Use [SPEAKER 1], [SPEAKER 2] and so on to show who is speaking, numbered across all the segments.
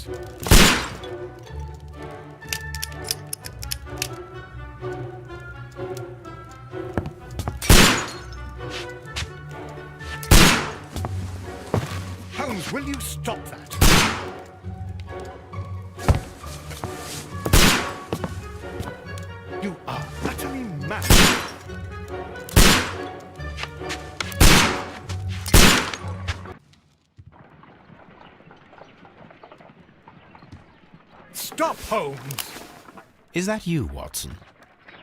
[SPEAKER 1] Holmes. Holmes, will you stop that? You are utterly mad. Stop, Holmes!
[SPEAKER 2] Is that you, Watson?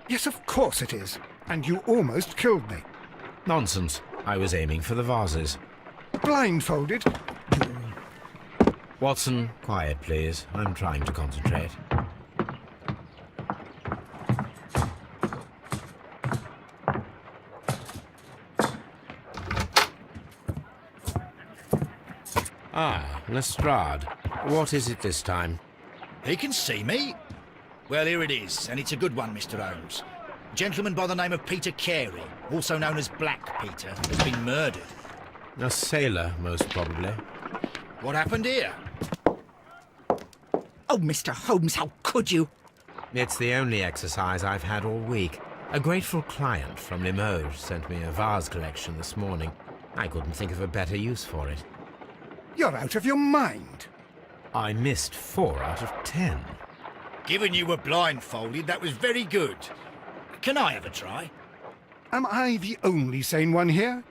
[SPEAKER 1] Yes, of course it is. And you almost killed me.
[SPEAKER 2] Nonsense. I was aiming for the vases.
[SPEAKER 1] Blindfolded?
[SPEAKER 2] Watson, quiet, please. I'm trying to concentrate. Ah, Lestrade. What is it this time?
[SPEAKER 3] He can see me. Well, here it is, and it's a good one, Mr. Holmes. A gentleman by the name of Peter Carey, also known as Black Peter, has been murdered.
[SPEAKER 2] A sailor, most probably.
[SPEAKER 3] What happened here?
[SPEAKER 4] Oh, Mr. Holmes, how could you?
[SPEAKER 2] It's the only exercise I've had all week. A grateful client from Limoges sent me a vase collection this morning. I couldn't think of a better use for it.
[SPEAKER 1] You're out of your mind.
[SPEAKER 2] I missed 4 out of 10.
[SPEAKER 3] Given you were blindfolded, that was very good. Can I have a try?
[SPEAKER 1] Am I the only sane one here?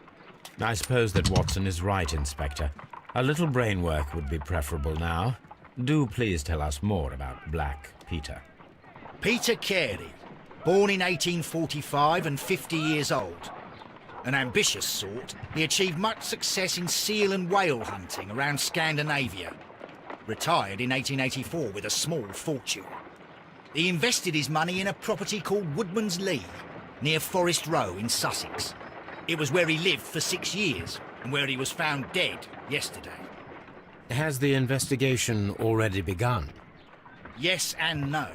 [SPEAKER 2] I suppose that Watson is right, Inspector. A little brain work would be preferable now. Do please tell us more about Black Peter.
[SPEAKER 3] Peter Carey, born in 1845 and 50 years old. An ambitious sort, he achieved much success in seal and whale hunting around Scandinavia. Retired in 1884 with a small fortune. He invested his money in a property called Woodman's Lee, near Forest Row in Sussex. It was where he lived for 6 years, and where he was found dead yesterday.
[SPEAKER 2] Has the investigation already begun?
[SPEAKER 3] Yes and no.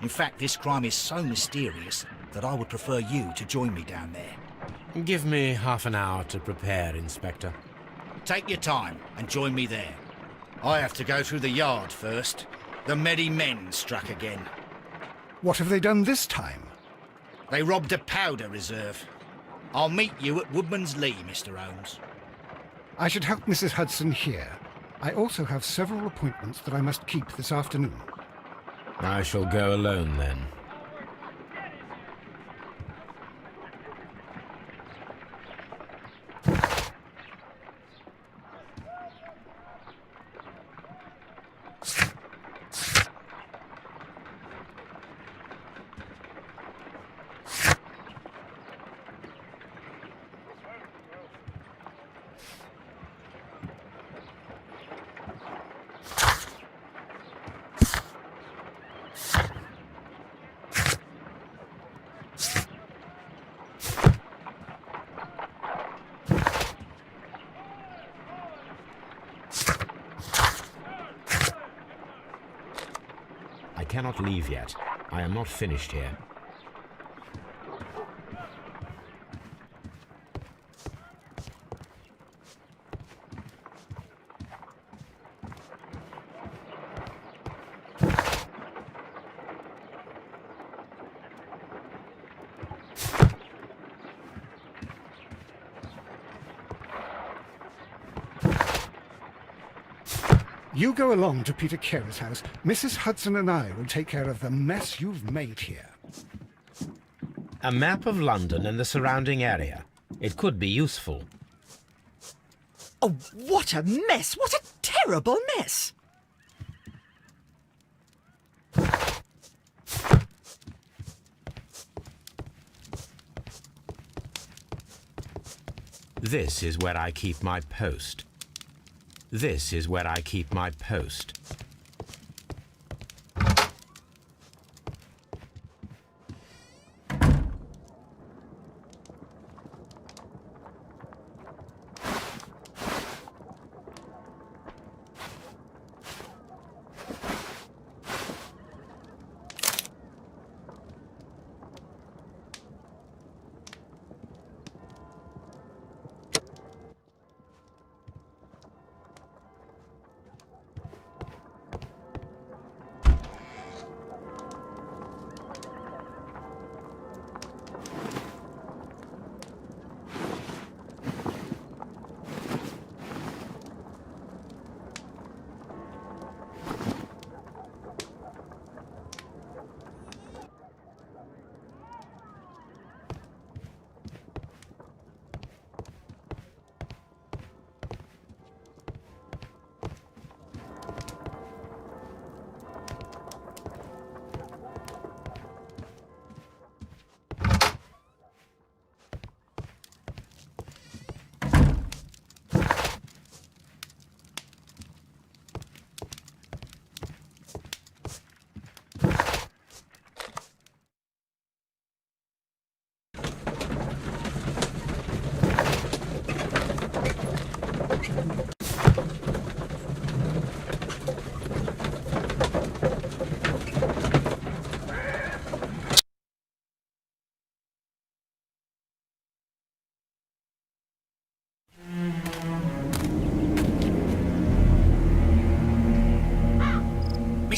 [SPEAKER 3] In fact, this crime is so mysterious that I would prefer you to join me down there.
[SPEAKER 2] Give me half an hour to prepare, Inspector.
[SPEAKER 3] Take your time and join me there. I have to go through the yard first. The merry men struck again.
[SPEAKER 1] What have they done this time?
[SPEAKER 3] They robbed a powder reserve. I'll meet you at Woodman's Lee, Mr. Holmes.
[SPEAKER 1] I should help Mrs. Hudson here. I also have several appointments that I must keep this afternoon.
[SPEAKER 2] I shall go alone, then. I cannot leave yet. I am not finished here.
[SPEAKER 1] You go along to Peter Carey's house. Mrs. Hudson and I will take care of the mess you've made here.
[SPEAKER 2] A map of London and the surrounding area. It could be useful.
[SPEAKER 4] Oh, what a mess! What a terrible mess!
[SPEAKER 2] This is where I keep my post. This is where I keep my post.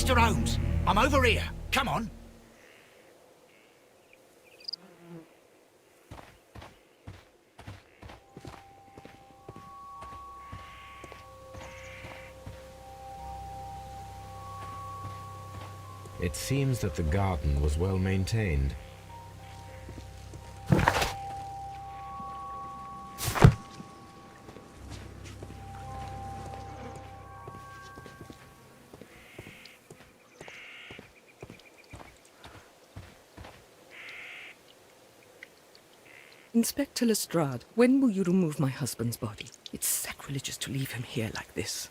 [SPEAKER 3] Mr. Holmes, I'm over here. Come on.
[SPEAKER 2] It seems that the garden was well maintained.
[SPEAKER 5] Inspector Lestrade, when will you remove my husband's body? It's sacrilegious to leave him here like this.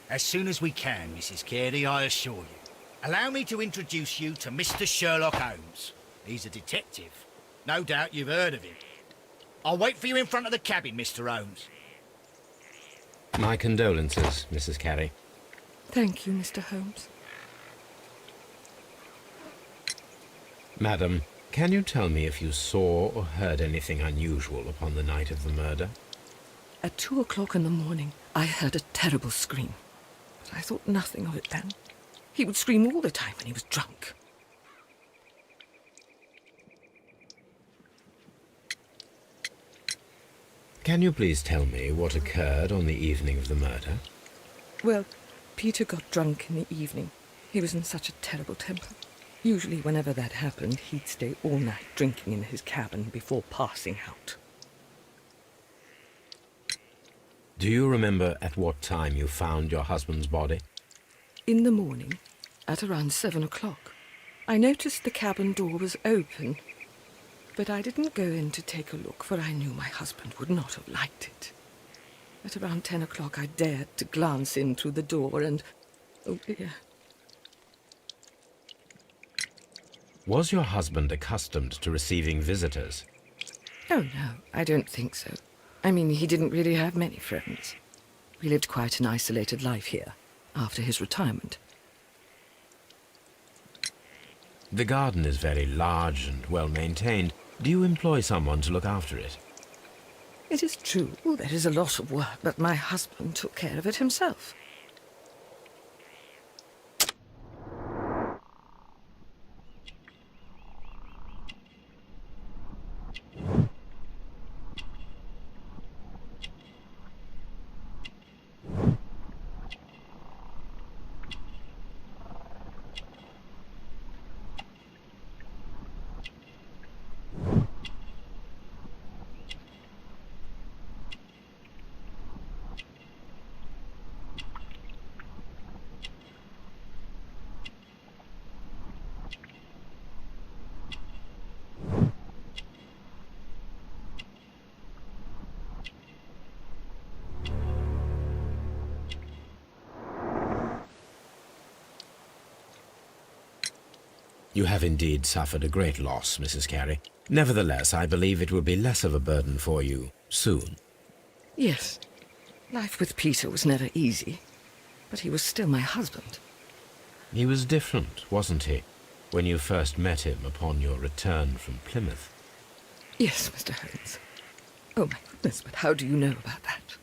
[SPEAKER 3] As soon as we can, Mrs. Carey, I assure you. Allow me to introduce you to Mr. Sherlock Holmes. He's a detective. No doubt you've heard of him. I'll wait for you in front of the cabin, Mr. Holmes.
[SPEAKER 2] My condolences, Mrs. Carey.
[SPEAKER 5] Thank you, Mr. Holmes.
[SPEAKER 2] Madam, can you tell me if you saw or heard anything unusual upon the night of the murder?
[SPEAKER 5] At 2 o'clock in the morning, I heard a terrible scream. But I thought nothing of it then. He would scream all the time when he was drunk.
[SPEAKER 2] Can you please tell me what occurred on the evening of the murder?
[SPEAKER 5] Well, Peter got drunk in the evening. He was in such a terrible temper. Usually, whenever that happened, he'd stay all night drinking in his cabin before passing out.
[SPEAKER 2] Do you remember at what time you found your husband's body?
[SPEAKER 5] In the morning, at around 7 o'clock, I noticed the cabin door was open, but I didn't go in to take a look, for I knew my husband would not have liked it. At around 10 o'clock, I dared to glance in through the door and... oh dear.
[SPEAKER 2] Was your husband accustomed to receiving visitors?
[SPEAKER 5] Oh, no, I don't think so. I mean, he didn't really have many friends. We lived quite an isolated life here, after his retirement.
[SPEAKER 2] The garden is very large and well maintained. Do you employ someone to look after it?
[SPEAKER 5] It is true, there is a lot of work, but my husband took care of it himself.
[SPEAKER 2] You have indeed suffered a great loss, Mrs. Carey. Nevertheless, I believe it will be less of a burden for you soon.
[SPEAKER 5] Yes, life with Peter was never easy, but he was still my husband.
[SPEAKER 2] He was different, wasn't he, when you first met him upon your return from Plymouth?
[SPEAKER 5] Yes, Mr. Holmes. Oh, my goodness, but how do you know about that?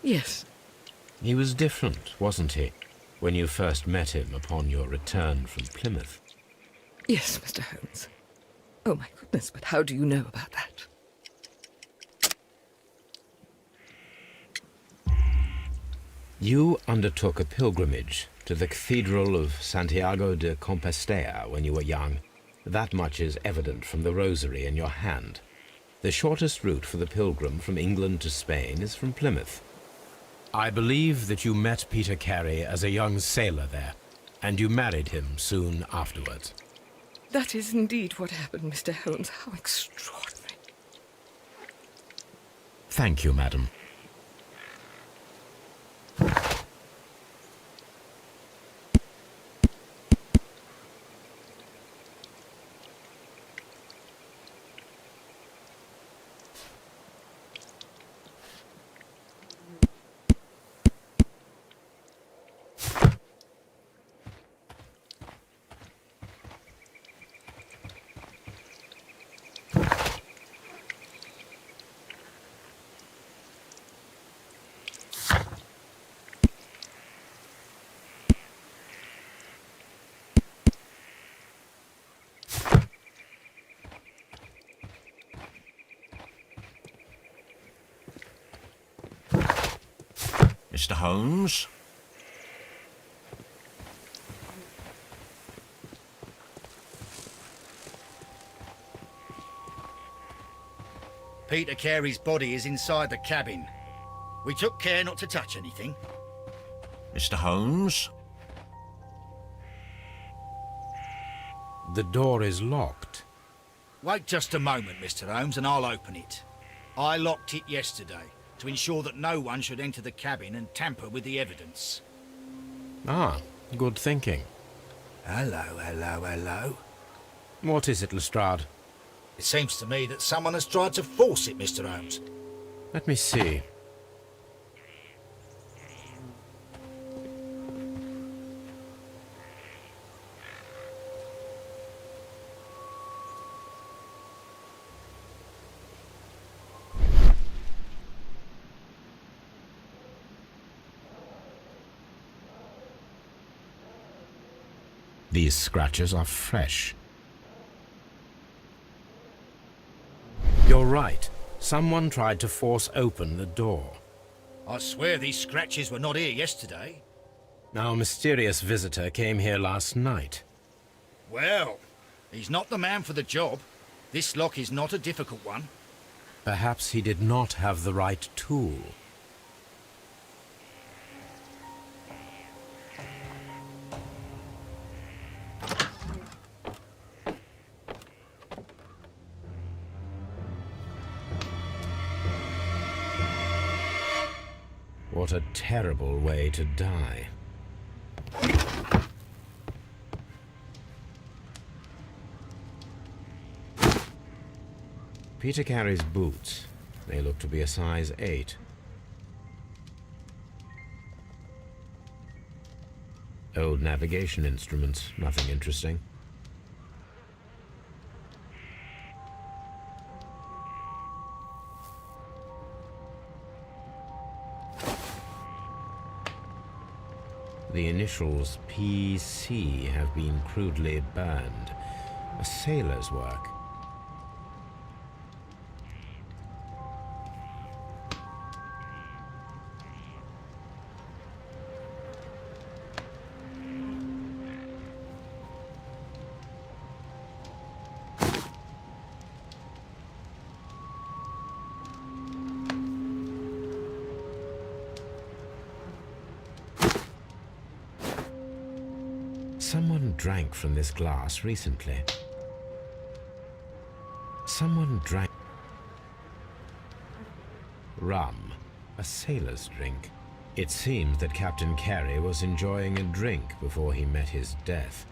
[SPEAKER 5] Yes.
[SPEAKER 2] He was different, wasn't he, when you first met him upon your return from Plymouth?
[SPEAKER 5] Yes, Mr. Holmes. Oh, my goodness, but how do you know about that?
[SPEAKER 2] You undertook a pilgrimage to the Cathedral of Santiago de Compostela when you were young. That much is evident from the rosary in your hand. The shortest route for the pilgrim from England to Spain is from Plymouth. I believe that you met Peter Carey as a young sailor there, and you married him soon afterwards.
[SPEAKER 5] That is indeed what happened, Mr. Holmes. How extraordinary.
[SPEAKER 2] Thank you, madam.
[SPEAKER 6] Mr. Holmes?
[SPEAKER 3] Peter Carey's body is inside the cabin. We took care not to touch anything.
[SPEAKER 6] Mr. Holmes?
[SPEAKER 2] The door is locked.
[SPEAKER 3] Wait just a moment, Mr. Holmes, and I'll open it. I locked it yesterday to ensure that no one should enter the cabin and tamper with the evidence.
[SPEAKER 2] Ah, good thinking.
[SPEAKER 3] Hello, hello, hello.
[SPEAKER 2] What is it, Lestrade?
[SPEAKER 3] It seems to me that someone has tried to force it, Mr. Holmes.
[SPEAKER 2] Let me see. These scratches are fresh. You're right. Someone tried to force open the door.
[SPEAKER 3] I swear these scratches were not here yesterday.
[SPEAKER 2] Our mysterious visitor came here last night.
[SPEAKER 3] Well, he's not the man for the job. This lock is not a difficult one.
[SPEAKER 2] Perhaps he did not have the right tool. What a terrible way to die. Peter Carey's boots. They look to be a size 8. Old navigation instruments, nothing interesting. The initials PC have been crudely burned. A sailor's work. Someone drank from this glass recently. Someone drank rum, a sailor's drink. It seems that Captain Carey was enjoying a drink before he met his death.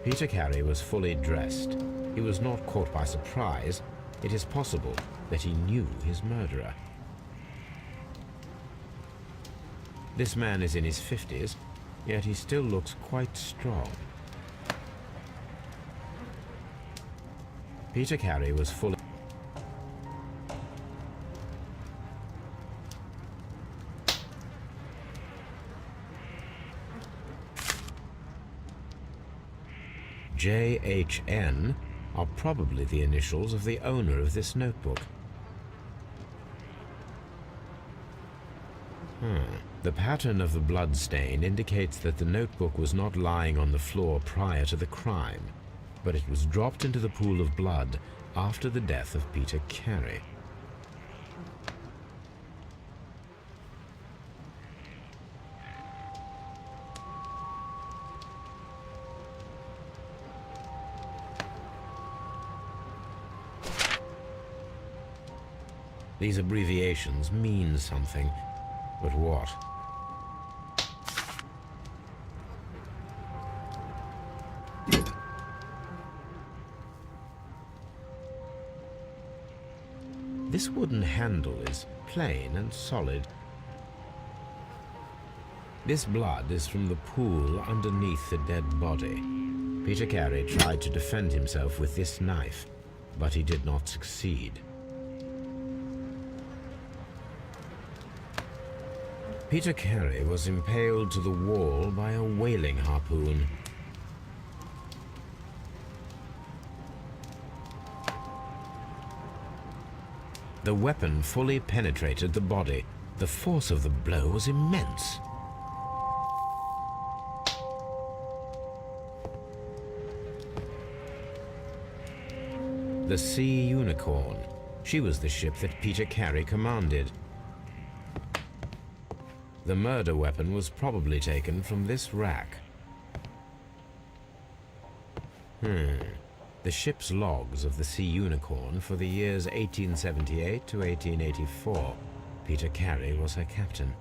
[SPEAKER 2] Peter Carey was fully dressed. He was not caught by surprise. It is possible that he knew his murderer. This man is in his 50s, yet he still looks quite strong. Peter Carey was fully... JHN are probably the initials of the owner of this notebook. The pattern of the blood stain indicates that the notebook was not lying on the floor prior to the crime, but it was dropped into the pool of blood after the death of Peter Carey. These abbreviations mean something, but what? This wooden handle is plain and solid. This blood is from the pool underneath the dead body. Peter Carey tried to defend himself with this knife, but he did not succeed. Peter Carey was impaled to the wall by a whaling harpoon. The weapon fully penetrated the body. The force of the blow was immense. The Sea Unicorn. She was the ship that Peter Carey commanded. The murder weapon was probably taken from this rack. The ship's logs of the Sea Unicorn for the years 1878 to 1884. Peter Carey was her captain.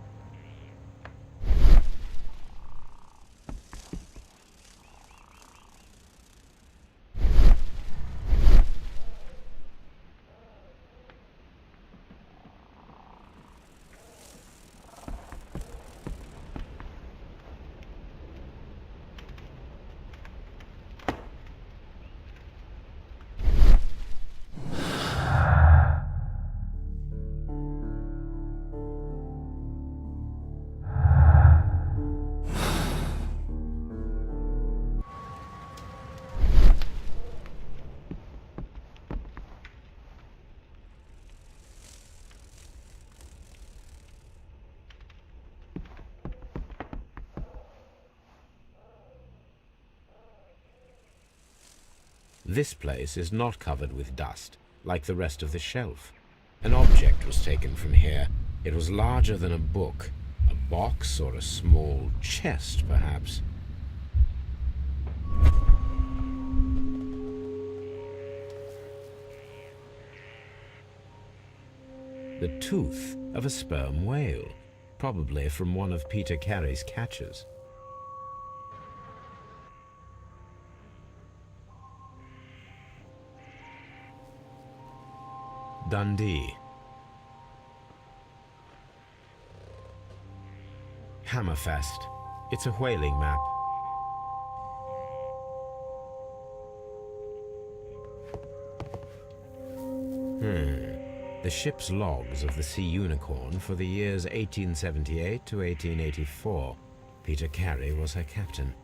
[SPEAKER 2] This place is not covered with dust, like the rest of the shelf. An object was taken from here. It was larger than a book, a box or a small chest, perhaps. The tooth of a sperm whale, probably from one of Peter Carey's catches. Dundee. Hammerfest. It's a whaling map. The ship's logs of the Sea Unicorn for the years 1878 to 1884. Peter Carey was her captain.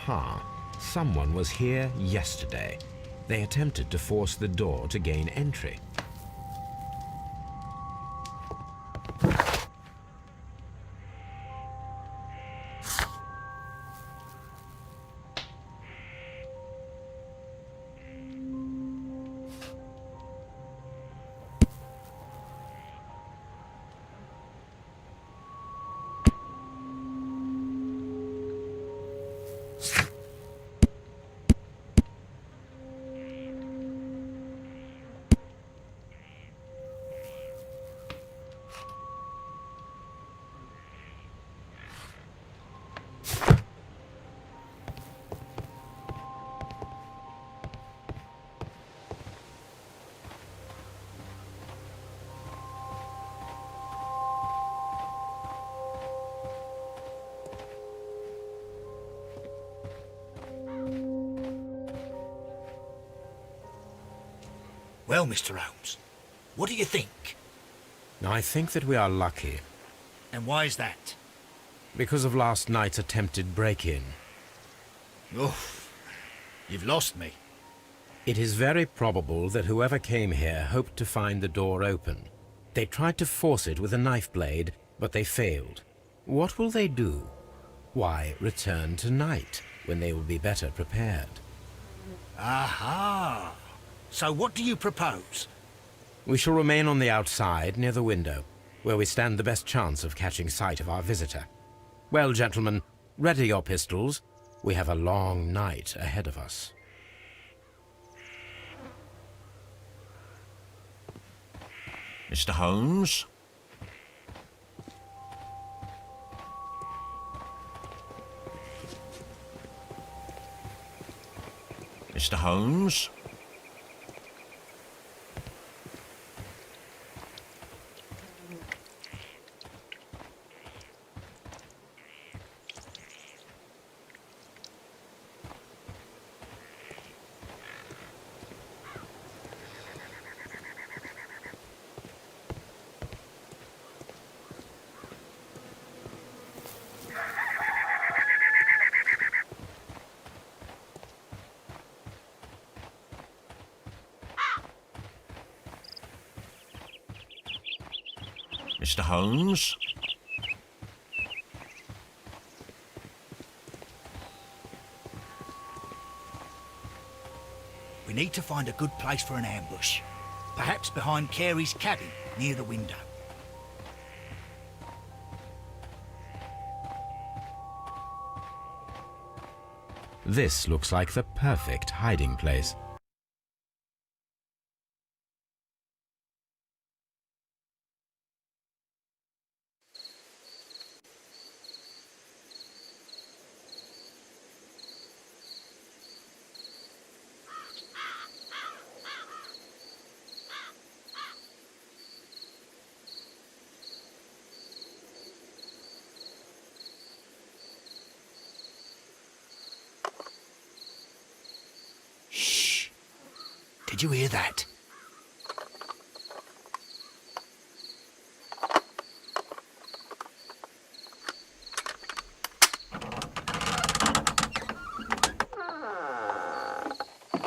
[SPEAKER 2] Aha! Someone was here yesterday. They attempted to force the door to gain entry.
[SPEAKER 3] Well, Mr. Holmes, what do you think?
[SPEAKER 2] I think that we are lucky
[SPEAKER 3] And why is that?
[SPEAKER 2] because of last night's attempted break-in.
[SPEAKER 3] Oof, you've lost me.
[SPEAKER 2] It is very probable that whoever came here hoped to find the door open. They tried to force it with a knife blade, but they failed. What will they do? Why, return tonight, when they will be better prepared.
[SPEAKER 3] Aha! So what do you propose?
[SPEAKER 2] We shall remain on the outside, near the window, where we stand the best chance of catching sight of our visitor. Well, gentlemen, ready your pistols. We have a long night ahead of us.
[SPEAKER 6] Mr. Holmes? Mr. Holmes? Mr. Holmes?
[SPEAKER 3] We need to find a good place for an ambush. Perhaps behind Carey's cabin, near the window.
[SPEAKER 2] This looks like the perfect hiding place.
[SPEAKER 3] Shh! Did you hear that?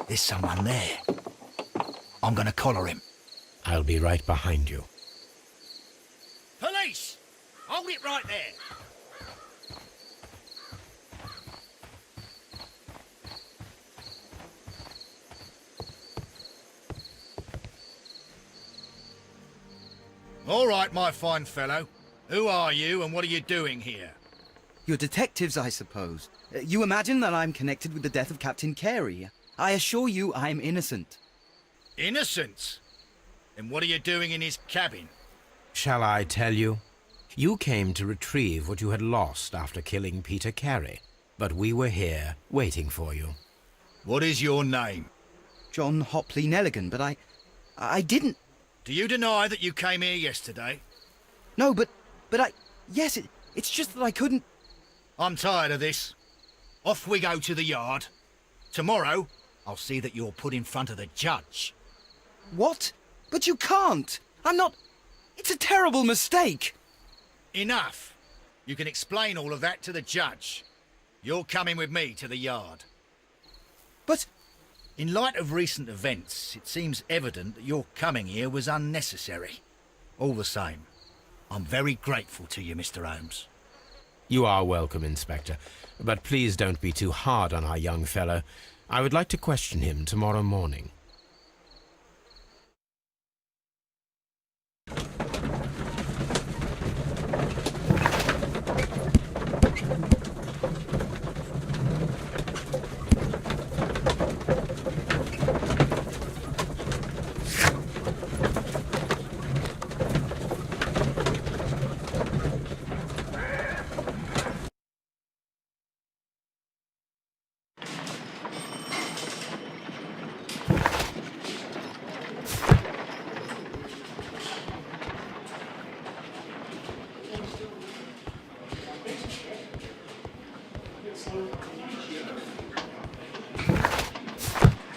[SPEAKER 3] There's someone there. I'm gonna collar him.
[SPEAKER 2] I'll be right behind you.
[SPEAKER 3] Police! Hold it right there! All right, my fine fellow. Who are you and what are you doing here?
[SPEAKER 4] You're detectives, I suppose. You imagine that I'm connected with the death of Captain Carey. I assure you I'm innocent.
[SPEAKER 3] Innocent? And what are you doing in his cabin?
[SPEAKER 2] Shall I tell you? You came to retrieve what you had lost after killing Peter Carey, but we were here waiting for you.
[SPEAKER 3] What is your name?
[SPEAKER 4] John Hopley Nelligan, but I didn't...
[SPEAKER 3] Do you deny that you came here yesterday?
[SPEAKER 4] No, but yes, it's just that I couldn't...
[SPEAKER 3] I'm tired of this. Off we go to the yard. Tomorrow, I'll see that you're put in front of the judge.
[SPEAKER 4] What? But you can't! I'm not... It's a terrible mistake!
[SPEAKER 3] Enough. You can explain all of that to the judge. You're coming with me to the yard.
[SPEAKER 4] But
[SPEAKER 3] In light of recent events, it seems evident that your coming here was unnecessary. All the same, I'm very grateful to you, Mr. Holmes.
[SPEAKER 2] You are welcome, Inspector. But please don't be too hard on our young fellow. I would like to question him tomorrow morning.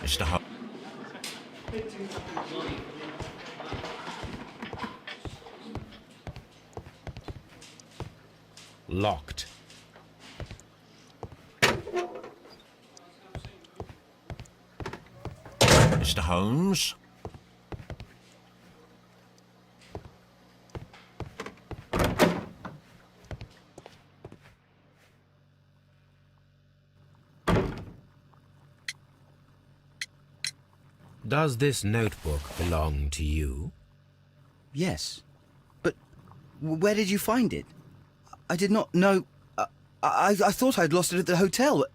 [SPEAKER 6] Mr. Holmes.
[SPEAKER 2] Locked.
[SPEAKER 6] Mr. Holmes.
[SPEAKER 2] Does this notebook belong to you?
[SPEAKER 4] yes. But where did you find it? I did not know. I thought I'd lost it at the hotel.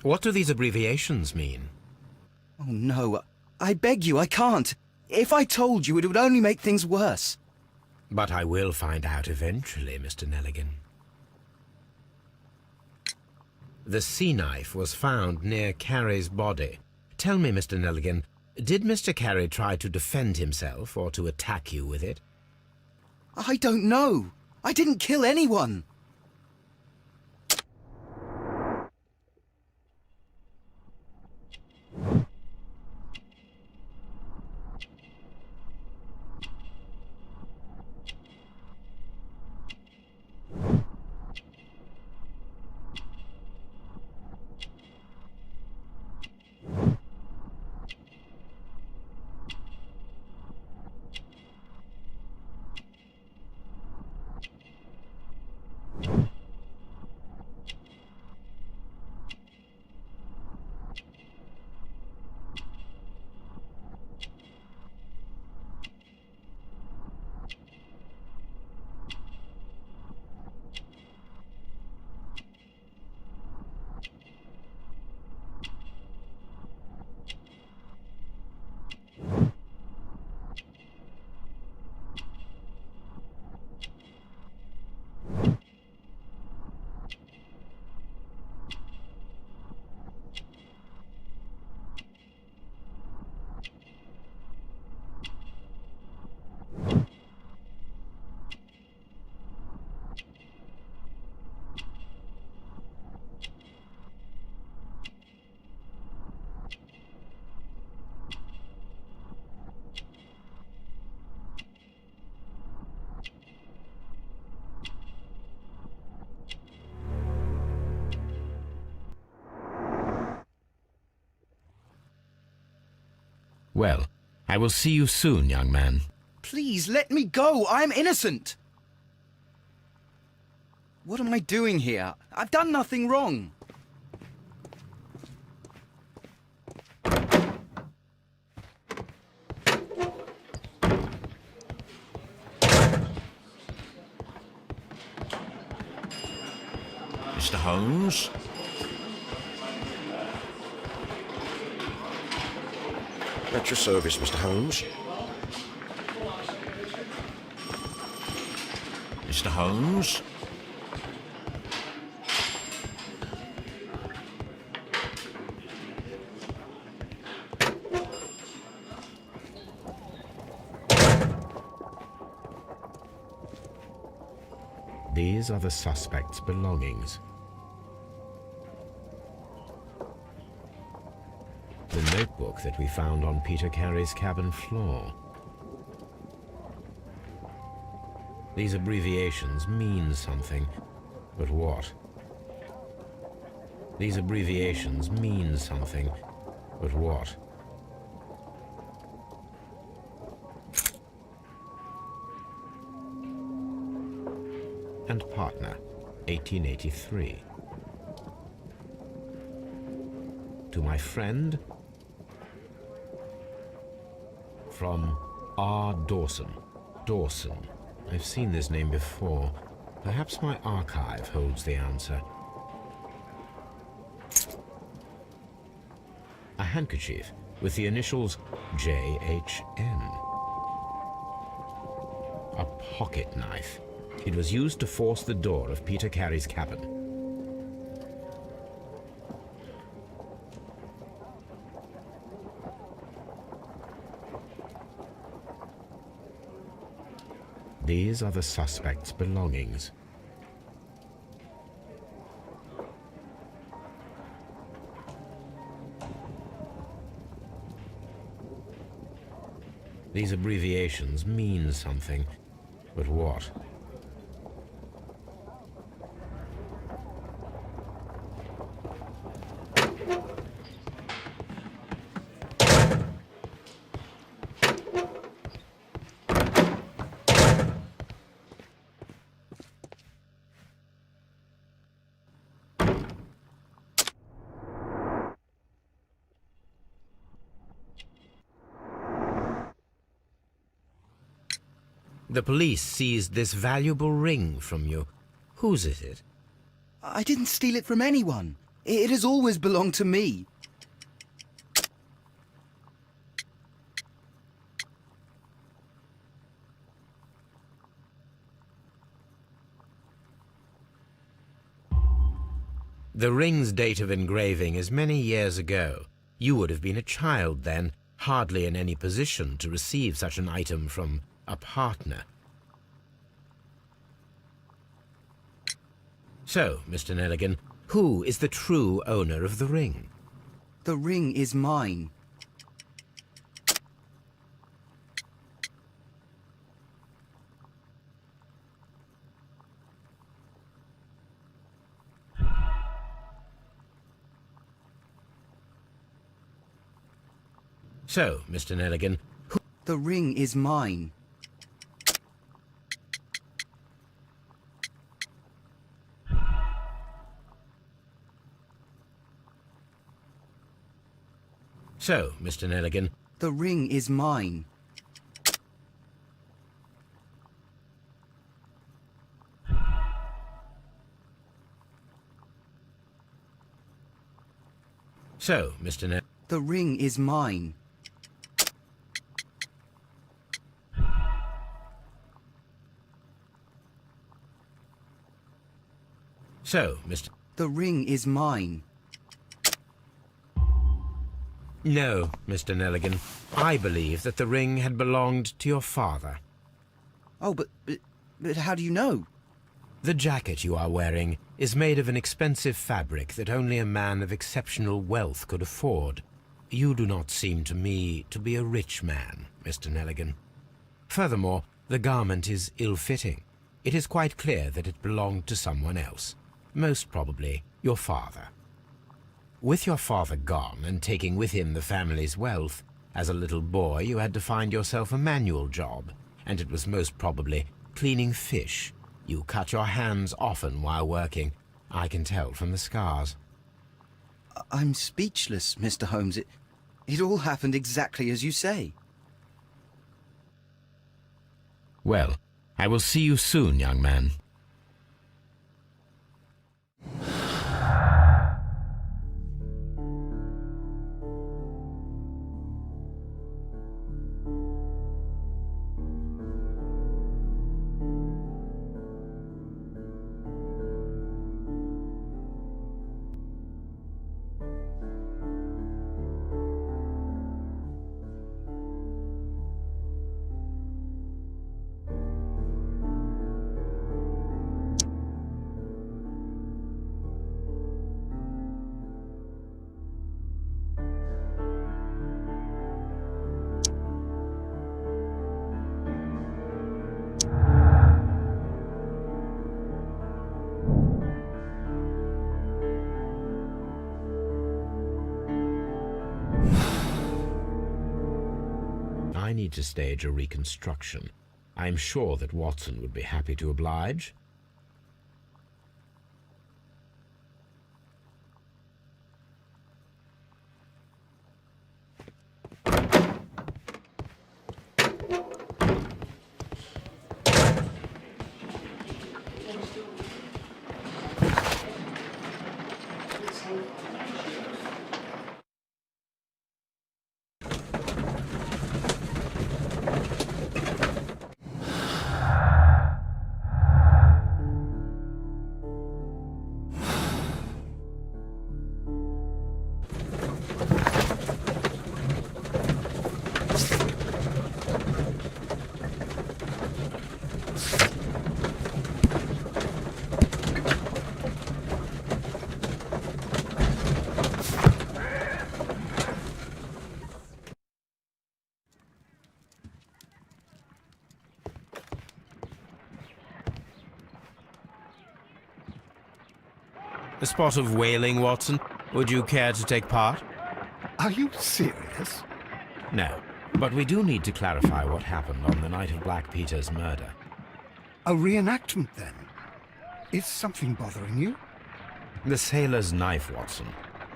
[SPEAKER 2] What do these abbreviations mean?
[SPEAKER 4] Oh no, I beg you, I can't. If I told you, it would only make things worse.
[SPEAKER 2] But I will find out eventually, Mr. Nelligan. The sea knife was found near Carey's body. Tell me, Mr. Nelligan, did Mr. Carey try to defend himself or to attack you with it?
[SPEAKER 4] I don't know. I didn't kill anyone.
[SPEAKER 2] Well, I will see you soon, young man.
[SPEAKER 4] Please, let me go. I'm innocent. What am I doing here? I've done nothing wrong.
[SPEAKER 6] Mr. Holmes.
[SPEAKER 7] At your service, Mr. Holmes.
[SPEAKER 6] Mr. Holmes.
[SPEAKER 2] These are the suspect's belongings. The notebook that we found on Peter Carey's cabin floor. These abbreviations mean something, but what? These abbreviations mean something, but what? And partner, 1883. To my friend, from R. Dawson. Dawson. I've seen this name before. Perhaps my archive holds the answer. A handkerchief with the initials J.H.N. A pocket knife. It was used to force the door of Peter Carey's cabin. These are the suspect's belongings. These abbreviations mean something, but what? The police seized this valuable ring from you. Whose is it?
[SPEAKER 4] I didn't steal it from anyone. It has always belonged to me.
[SPEAKER 2] The ring's date of engraving is many years ago. You would have been a child then, hardly in any position to receive such an item from a partner. So, Mr. Nelligan, who is the true owner of the ring?
[SPEAKER 4] The ring is mine.
[SPEAKER 2] So, Mr. Nelligan,
[SPEAKER 4] The ring is mine.
[SPEAKER 2] So, Mr. Nelligan,
[SPEAKER 4] The ring is mine.
[SPEAKER 2] so, Mr. Nelligan,
[SPEAKER 4] The ring is mine.
[SPEAKER 2] so, Mr.
[SPEAKER 4] The ring is mine.
[SPEAKER 2] No, Mr. Nelligan. I believe that the ring had belonged to your father.
[SPEAKER 4] Oh, but how do you know?
[SPEAKER 2] The jacket you are wearing is made of an expensive fabric that only a man of exceptional wealth could afford. You do not seem to me to be a rich man, Mr. Nelligan. Furthermore, the garment is ill-fitting. It is quite clear that it belonged to someone else, most probably your father. With your father gone and taking with him the family's wealth, as a little boy you had to find yourself a manual job, and it was most probably cleaning fish. You cut your hands often while working. I can tell from the scars.
[SPEAKER 4] I'm speechless, Mr. Holmes. It all happened exactly as you say.
[SPEAKER 2] Well, I will see you soon, young man. need to stage a reconstruction. I'm sure that Watson would be happy to oblige.
[SPEAKER 8] A spot of whaling, Watson. Would you care to take part?
[SPEAKER 1] Are you serious?
[SPEAKER 2] No, but we do need to clarify what happened on the night of Black Peter's murder.
[SPEAKER 1] A reenactment, then? Is something bothering you?
[SPEAKER 2] The sailor's knife, Watson.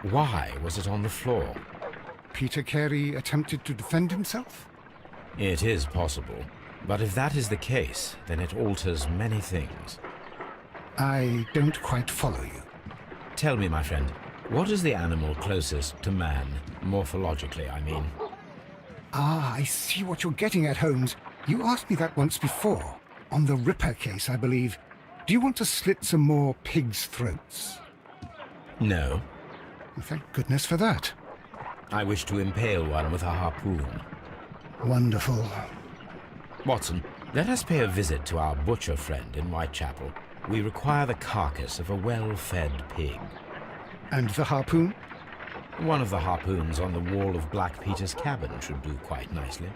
[SPEAKER 2] Why was it on the floor?
[SPEAKER 1] Peter Carey attempted to defend himself?
[SPEAKER 2] It is possible, but if that is the case, then it alters many things.
[SPEAKER 1] I don't quite follow you.
[SPEAKER 2] Tell me, my friend, what is the animal closest to man, morphologically, I mean?
[SPEAKER 1] Ah, I see what you're getting at, Holmes. You asked me that once before. On the Ripper case, I believe. Do you want to slit some more pigs' throats?
[SPEAKER 2] No.
[SPEAKER 1] Thank goodness for that.
[SPEAKER 2] I wish to impale one with a harpoon.
[SPEAKER 1] Wonderful.
[SPEAKER 2] Watson, let us pay a visit to our butcher friend in Whitechapel. We require the carcass of a well-fed pig.
[SPEAKER 1] And the harpoon?
[SPEAKER 2] One of the harpoons on the wall of Black Peter's cabin should do quite nicely.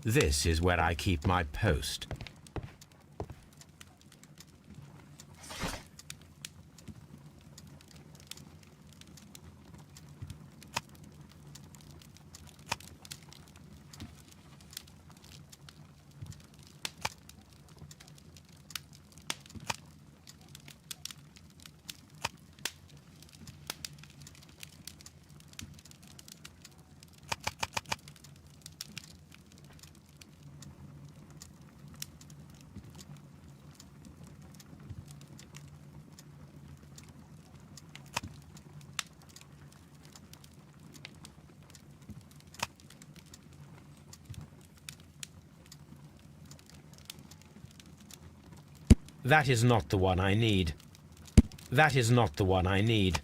[SPEAKER 2] This is where I keep my post. That is not the one I need. That is not the one I need.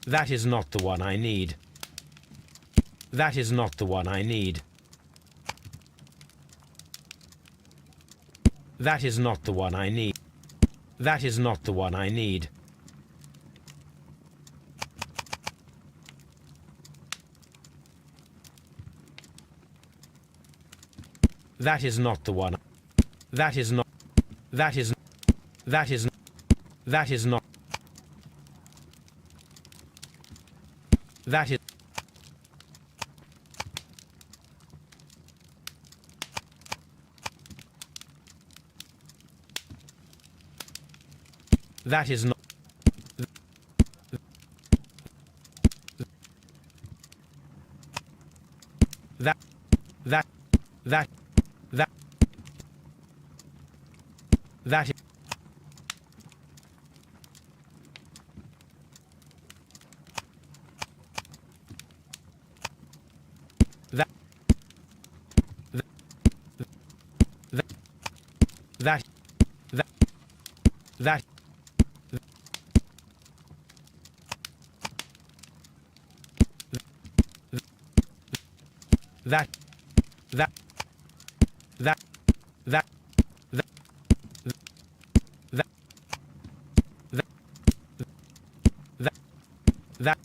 [SPEAKER 2] That is not the one I need. That is not the one I need. That is not the one I need. That is not the one I need. That is not the one. That is not. That is. That is. That is not. That is. That is not. That. That. That. That. That is. That. That. That. That.
[SPEAKER 8] That, that, that, that, that, that, that, that, that.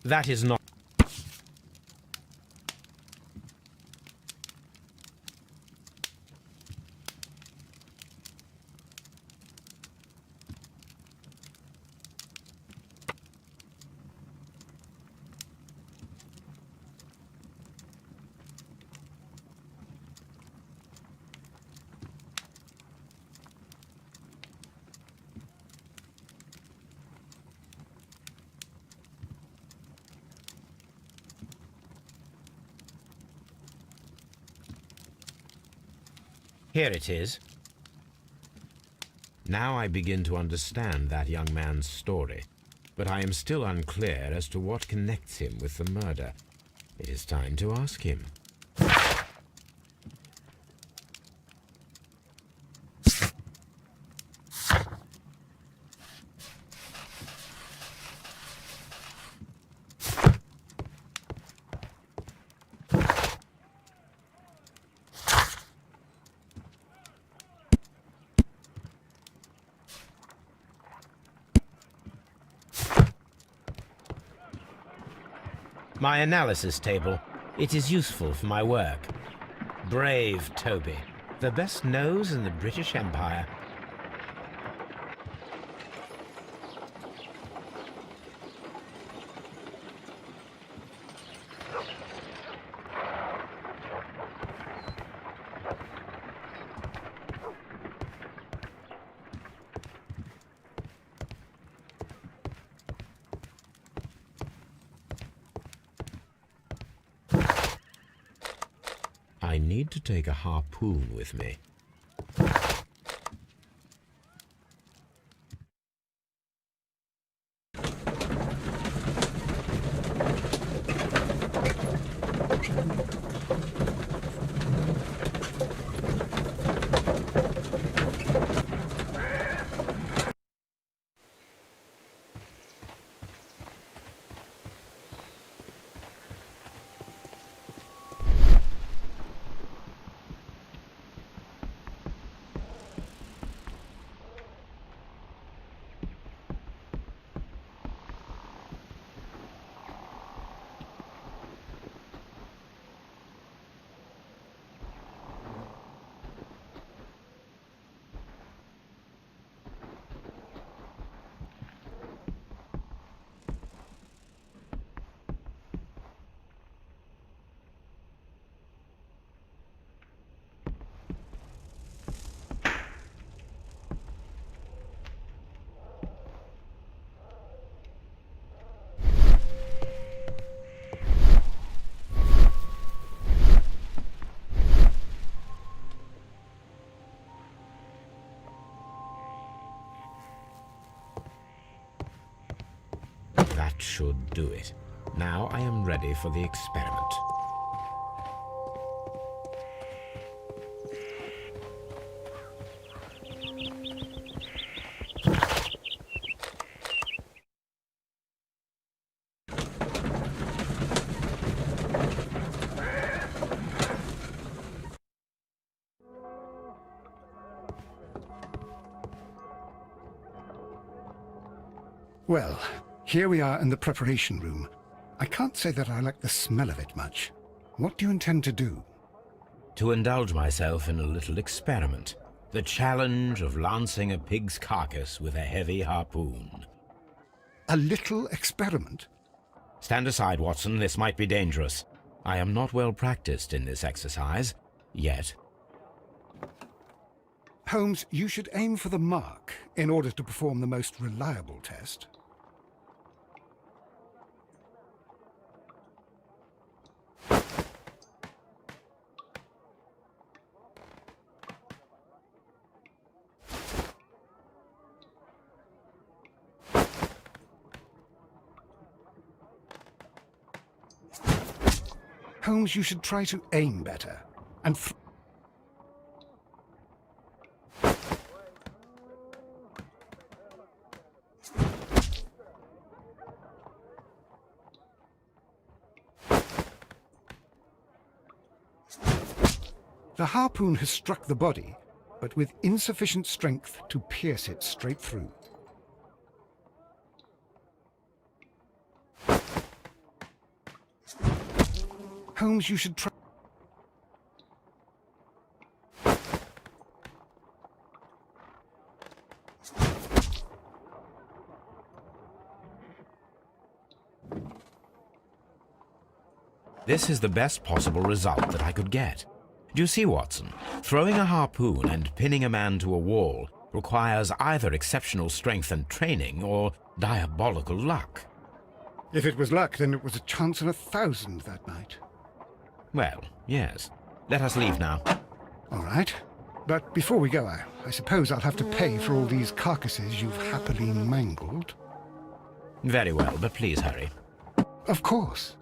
[SPEAKER 8] That is not. Here it is.
[SPEAKER 2] Now I begin to understand that young man's story, but I am still unclear as to what connects him with the murder. It is time to ask him.
[SPEAKER 8] My analysis table. It is useful for my work. Brave Toby. The best nose in the British Empire.
[SPEAKER 2] I need to take a harpoon with me. That should do it. Now I am ready for the experiment.
[SPEAKER 1] Well, here we are in the preparation room. I can't say that I like the smell of it much. What do you intend to do?
[SPEAKER 8] To indulge myself in a little experiment. The challenge of lancing a pig's carcass with a heavy harpoon.
[SPEAKER 1] A little experiment?
[SPEAKER 8] Stand aside, Watson. This might be dangerous. I am not well practiced in this exercise. Yet.
[SPEAKER 1] Holmes, you should aim for the mark in order to perform the most reliable test. Holmes, you should try to aim better. And the harpoon has struck the body, but with insufficient strength to pierce it straight through. Holmes, you should try...
[SPEAKER 2] This is the best possible result that I could get. Do you see, Watson? Throwing a harpoon and pinning a man to a wall requires either exceptional strength and training or diabolical luck.
[SPEAKER 1] If it was luck, then it was a chance in 1,000 that night.
[SPEAKER 2] Well, yes. Let us leave now.
[SPEAKER 1] All right. But before we go, I suppose I'll have to pay for all these carcasses you've happily mangled.
[SPEAKER 2] Very well, but please hurry.
[SPEAKER 1] Of course.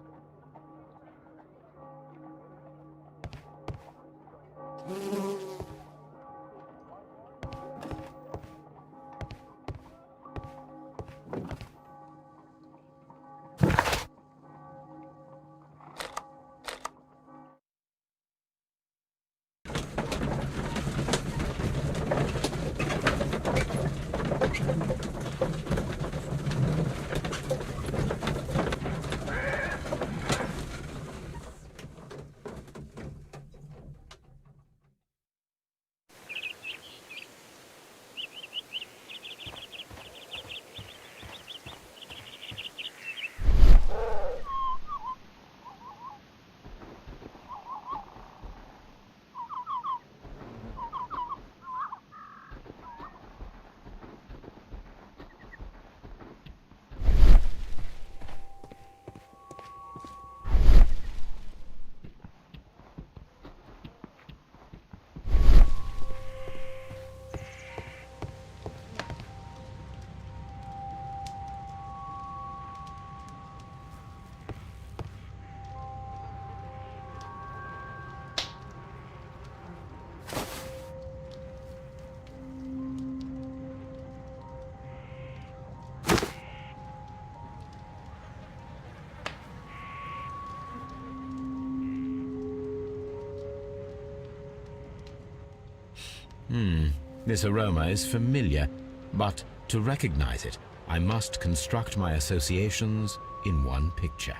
[SPEAKER 2] This aroma is familiar, but to recognize it, I must construct my associations in one picture.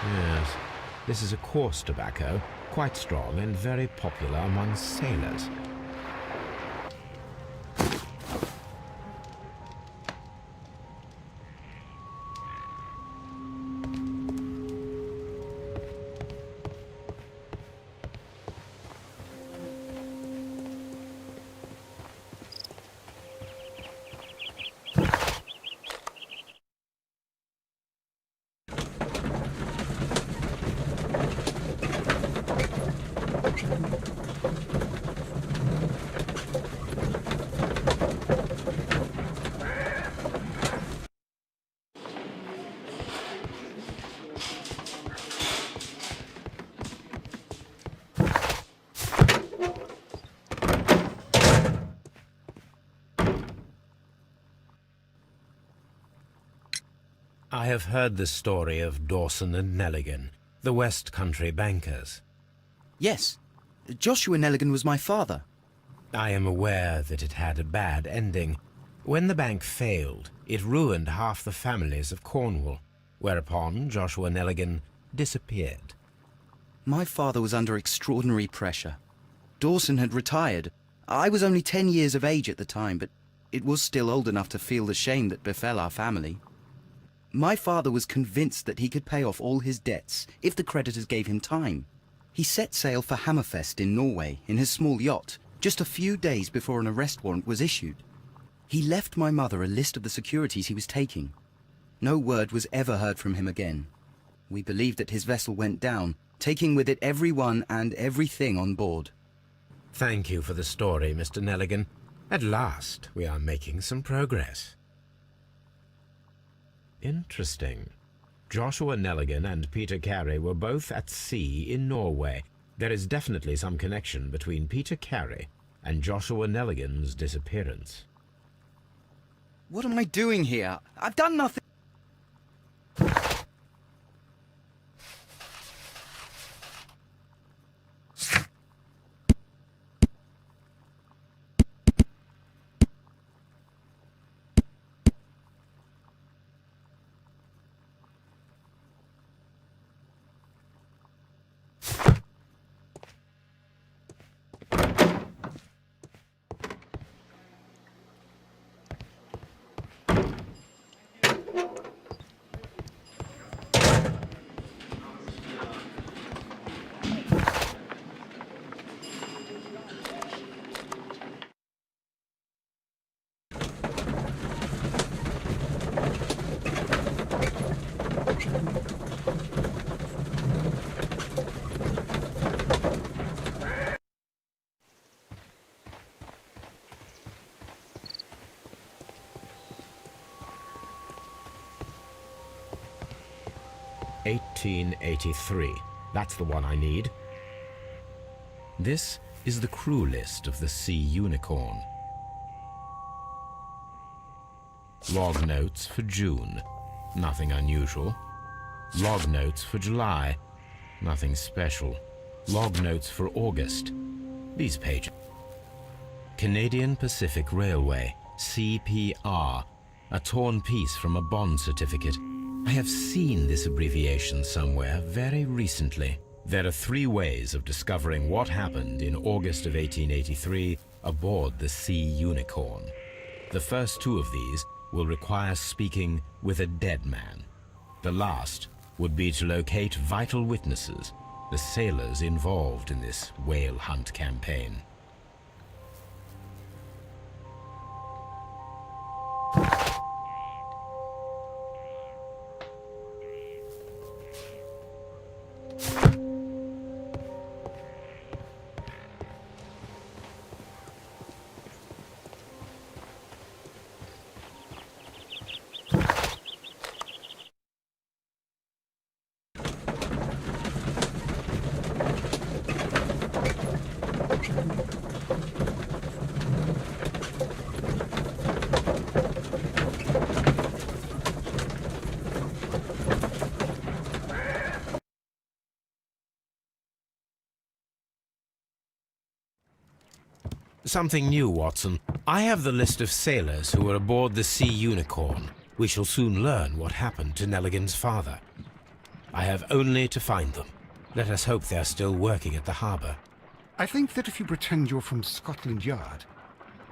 [SPEAKER 2] Yes, this is a coarse tobacco, quite strong and very popular among sailors.
[SPEAKER 8] I have heard the story of Dawson and Nelligan, the West Country bankers.
[SPEAKER 4] Yes, Joshua Nelligan was my father.
[SPEAKER 8] I am aware that it had a bad ending. When the bank failed, it ruined half the families of Cornwall, whereupon Joshua Nelligan disappeared.
[SPEAKER 4] My father was under extraordinary pressure. Dawson had retired. I was only 10 years of age at the time, but it was still old enough to feel the shame that befell our family. My father was convinced that he could pay off all his debts if the creditors gave him time. He set sail for Hammerfest in Norway in his small yacht, just a few days before an arrest warrant was issued. He left my mother a list of the securities he was taking. No word was ever heard from him again. We believe that his vessel went down, taking with it everyone and everything on board.
[SPEAKER 8] Thank you for the story, Mr. Nelligan. At last, we are making some progress. Interesting. Joshua Nelligan and Peter Carey were both at sea in Norway. There is definitely some connection between Peter Carey and Joshua Nelligan's disappearance.
[SPEAKER 4] What am I doing here? I've done nothing.
[SPEAKER 8] "1883. That's the one I need. This is the crew list of the Sea Unicorn. Log notes for June. Nothing unusual. Log notes for July. Nothing special. Log notes for August. These pages. Canadian Pacific Railway, CPR. A torn piece from a bond certificate. I have seen this abbreviation somewhere very recently. There are 3 ways of discovering what happened in August of 1883 aboard the Sea Unicorn. The first 2 of these will require speaking with a dead man. The last would be to locate vital witnesses, the sailors involved in this whale hunt campaign. Something new, Watson. I have the list of sailors who were aboard the Sea Unicorn. We shall soon learn what happened to Nelligan's father. I have only to find them. Let us hope they are still working at the harbour.
[SPEAKER 1] I think that if you pretend you're from Scotland Yard...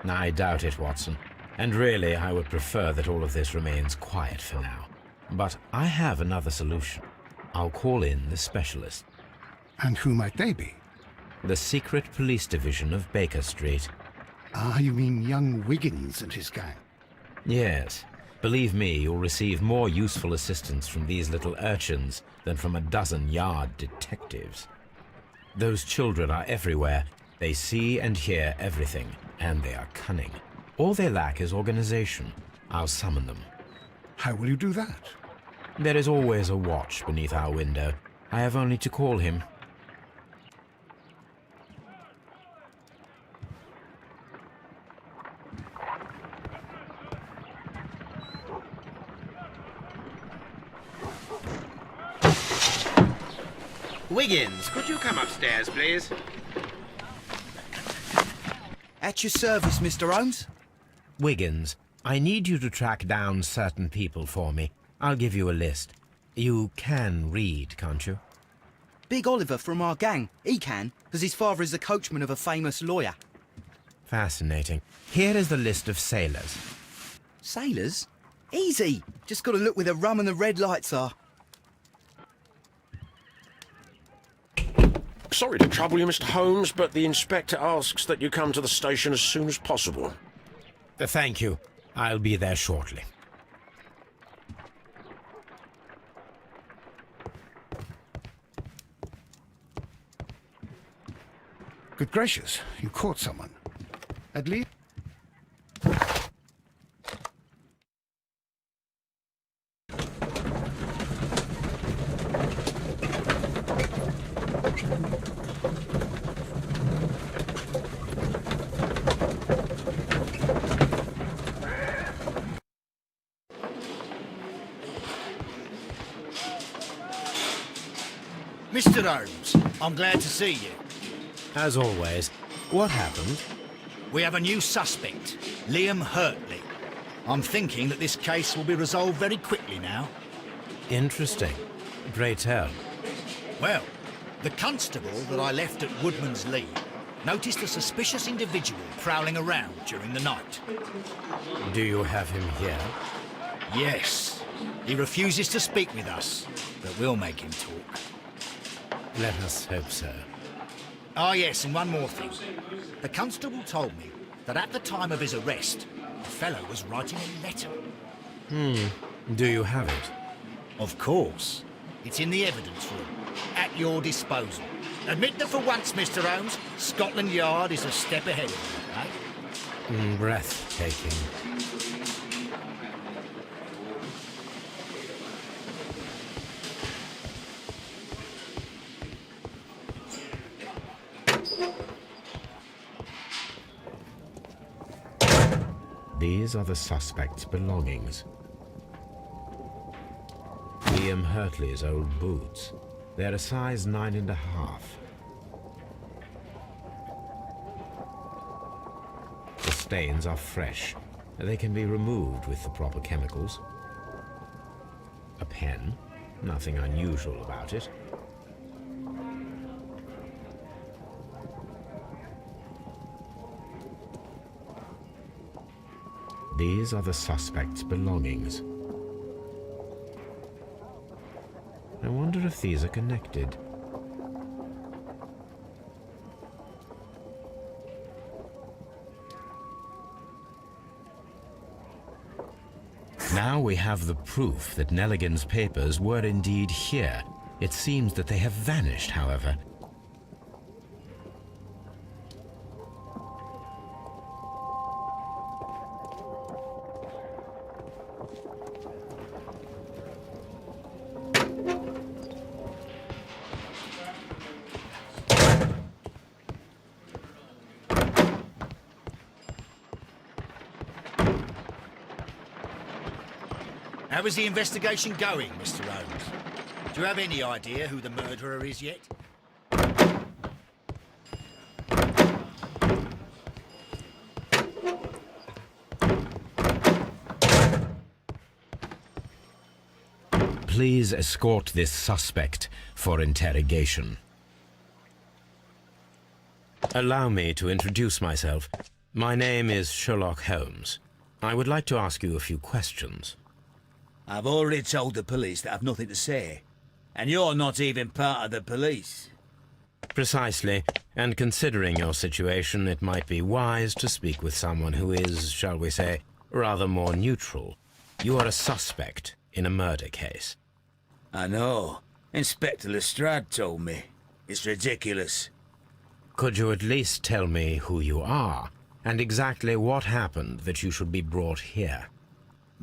[SPEAKER 8] I doubt it, Watson. And really, I would prefer that all of this remains quiet for now. But I have another solution. I'll call in the specialist.
[SPEAKER 1] And who might they be?
[SPEAKER 8] The secret police division of Baker Street.
[SPEAKER 1] Ah, you mean young Wiggins and his gang?
[SPEAKER 8] Yes. Believe me, you'll receive more useful assistance from these little urchins than from a dozen yard detectives. Those children are everywhere. They see and hear everything, and they are cunning. All they lack is organization. I'll summon them.
[SPEAKER 1] How will you do that?
[SPEAKER 8] There is always a watch beneath our window. I have only to call him.
[SPEAKER 2] Wiggins, could you come upstairs, please?
[SPEAKER 4] At your service, Mr. Holmes.
[SPEAKER 2] Wiggins, I need you to track down certain people for me. I'll give you a list. You can read, can't you?
[SPEAKER 4] Big Oliver from our gang. He can, because his father is the coachman of a famous lawyer.
[SPEAKER 2] Fascinating. Here is the list of sailors.
[SPEAKER 4] Sailors? Easy. Just got to look where the rum and the red lights are.
[SPEAKER 7] Sorry to trouble you, Mr. Holmes, but the inspector asks that you come to the station as soon as possible.
[SPEAKER 2] Thank you. I'll be there shortly.
[SPEAKER 1] Good gracious, you caught someone. At least...
[SPEAKER 3] Mr. Holmes, I'm glad to see you.
[SPEAKER 2] As always, what happened?
[SPEAKER 3] We have a new suspect, Liam Hurtley. I'm thinking that this case will be resolved very quickly now.
[SPEAKER 2] Interesting. Pray tell.
[SPEAKER 3] Well, the constable that I left at Woodman's Lee noticed a suspicious individual prowling around during the night.
[SPEAKER 2] Do you have him here?
[SPEAKER 3] Yes. He refuses to speak with us, but we'll make him talk.
[SPEAKER 2] Let us hope so.
[SPEAKER 3] Ah, yes, and one more thing. The constable told me that at the time of his arrest, the fellow was writing a letter.
[SPEAKER 2] Do you have it?
[SPEAKER 3] Of course. It's in the evidence room, at your disposal. Admit that for once, Mr. Holmes, Scotland Yard is a step ahead of you, eh?
[SPEAKER 2] Breathtaking. These are the suspect's belongings. Liam Hurtley's old boots. They're a size 9.5. The stains are fresh. They can be removed with the proper chemicals. A pen. Nothing unusual about it. These are the suspect's belongings. I wonder if these are connected. Now we have the proof that Nelligan's papers were indeed here. It seems that they have vanished, however.
[SPEAKER 3] How is the investigation going, Mr. Holmes? Do you have any idea who the murderer is yet?
[SPEAKER 2] Please escort this suspect for interrogation. Allow me to introduce myself. My name is Sherlock Holmes. I would like to ask you a few questions.
[SPEAKER 9] I've already told the police that I've nothing to say. And you're not even part of the police.
[SPEAKER 2] Precisely. And considering your situation, it might be wise to speak with someone who is, shall we say, rather more neutral. You are a suspect in a murder case.
[SPEAKER 9] I know. Inspector Lestrade told me. It's ridiculous.
[SPEAKER 2] Could you at least tell me who you are, and exactly what happened that you should be brought here?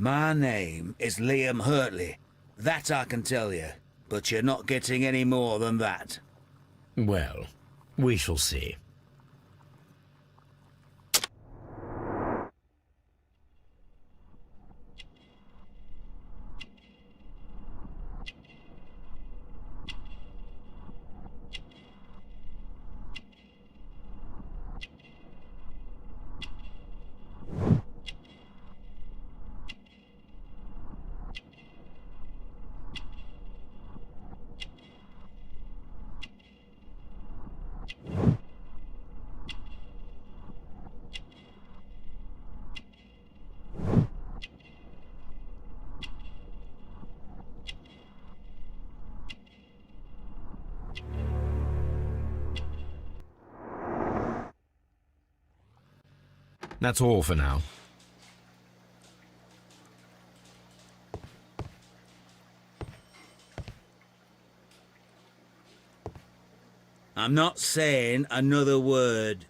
[SPEAKER 9] My name is Liam Hurtley. That I can tell you. But you're not getting any more than that.
[SPEAKER 2] Well, we shall see.
[SPEAKER 8] That's all for now.
[SPEAKER 9] I'm not saying another word.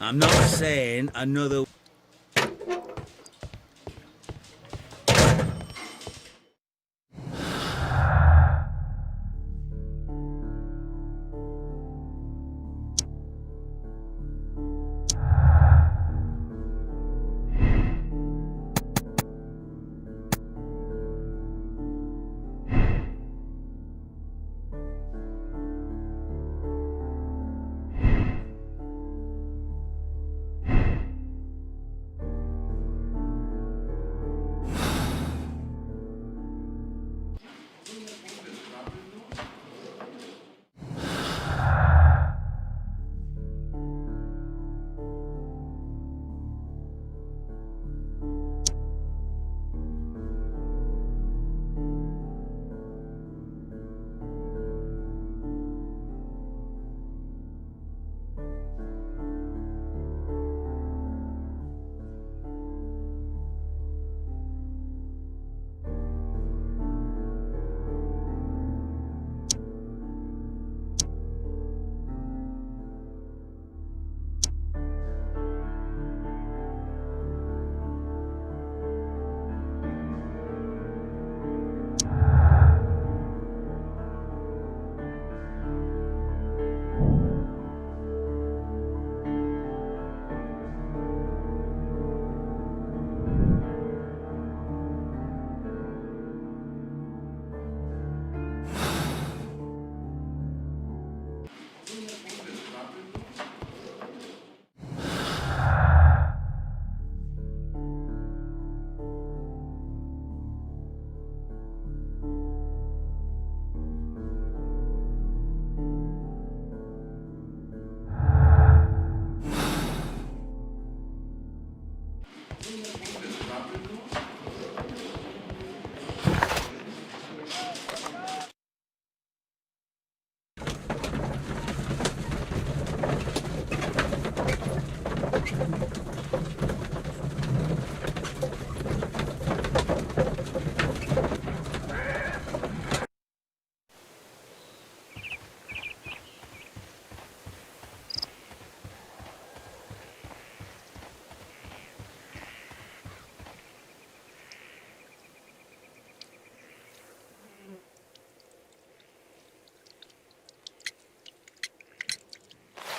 [SPEAKER 9] I'm not saying another...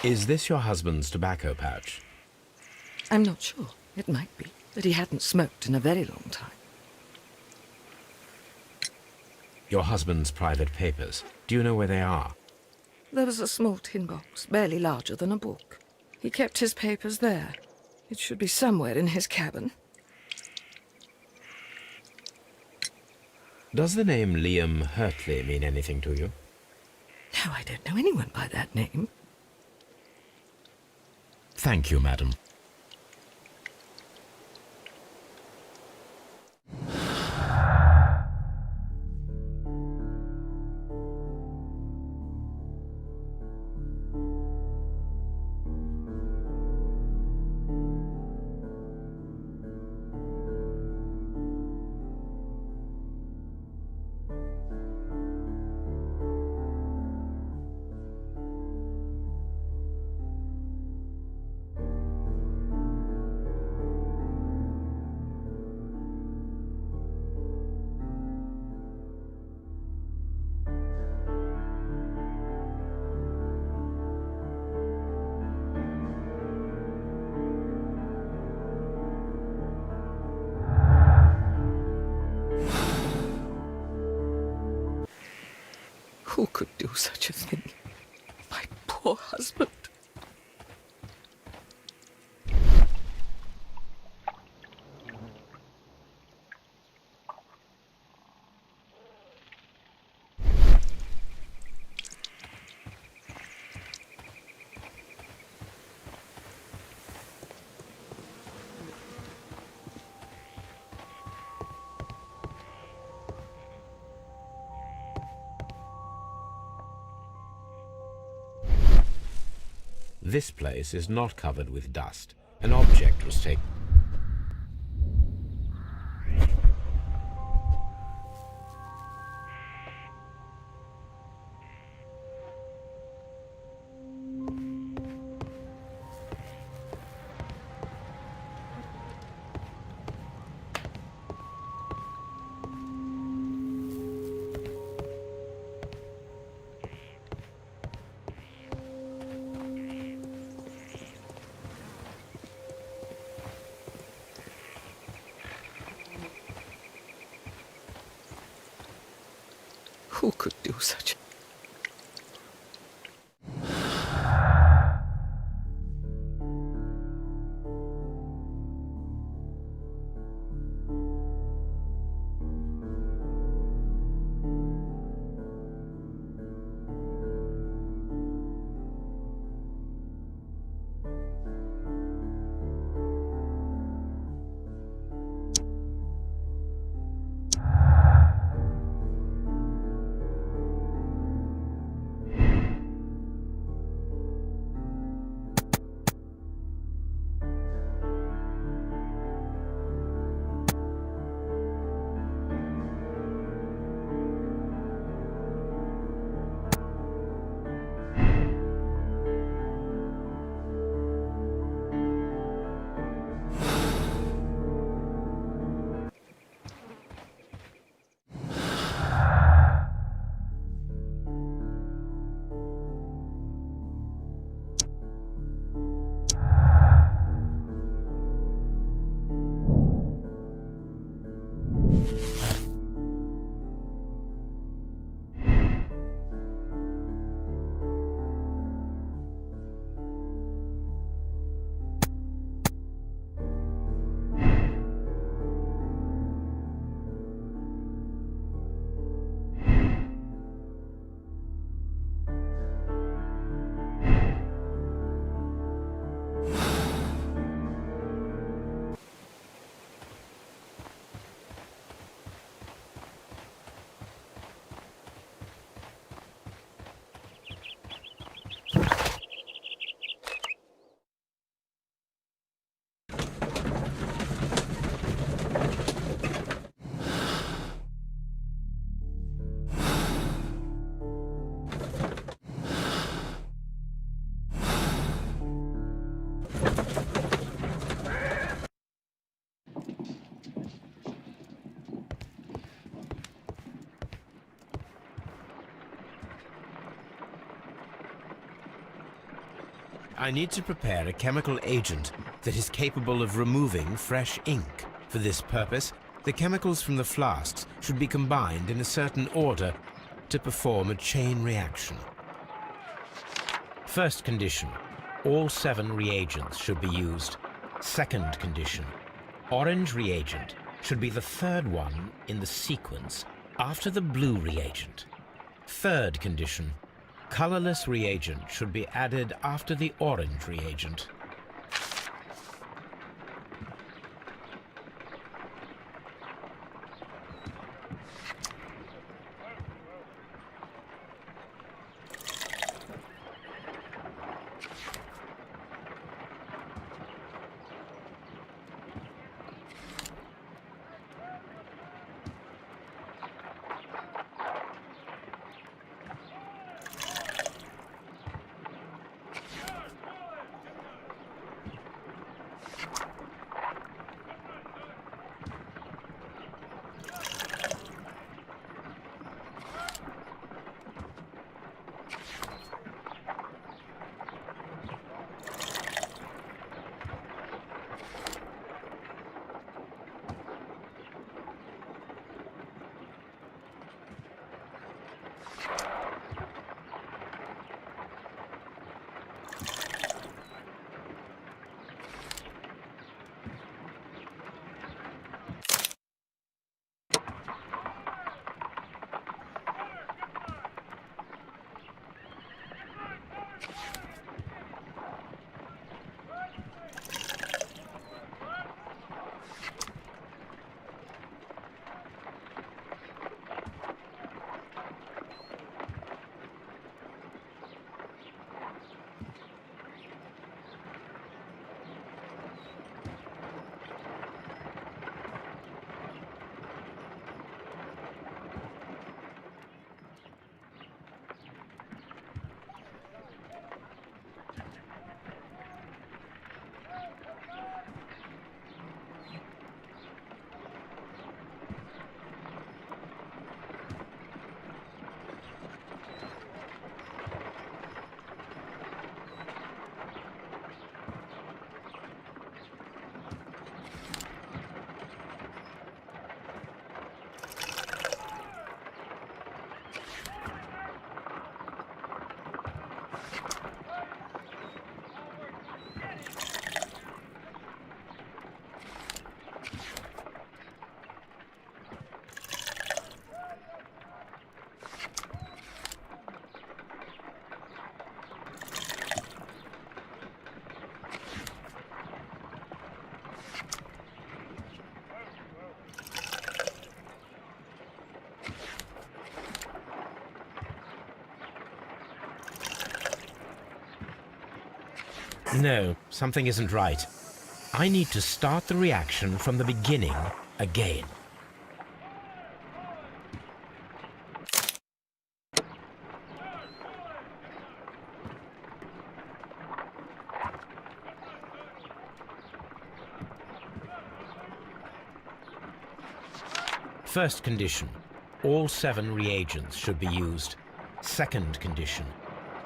[SPEAKER 2] Is this your husband's tobacco pouch?
[SPEAKER 5] I'm not sure. It might be, but he hadn't smoked in a very long time.
[SPEAKER 2] Your husband's private papers. Do you know where they are?
[SPEAKER 5] There was a small tin box, barely larger than a book. He kept his papers there. It should be somewhere in his cabin.
[SPEAKER 2] Does the name Liam Hurtley mean anything to you?
[SPEAKER 5] No, I don't know anyone by that name.
[SPEAKER 8] Thank you, madam.
[SPEAKER 5] Who could do such a thing? My poor husband.
[SPEAKER 2] This place is not covered with dust. An object was taken.
[SPEAKER 5] Who could do such a...
[SPEAKER 2] I need to prepare a chemical agent that is capable of removing fresh ink. For this purpose, the chemicals from the flasks should be combined in a certain order to perform a chain reaction. First condition, all 7 reagents should be used. Second condition, orange reagent should be the third one in the sequence after the blue reagent. Third condition, colorless reagent should be added after the orange reagent. No, something isn't right. I need to start the reaction from the beginning again. First condition, all 7 reagents should be used. Second condition,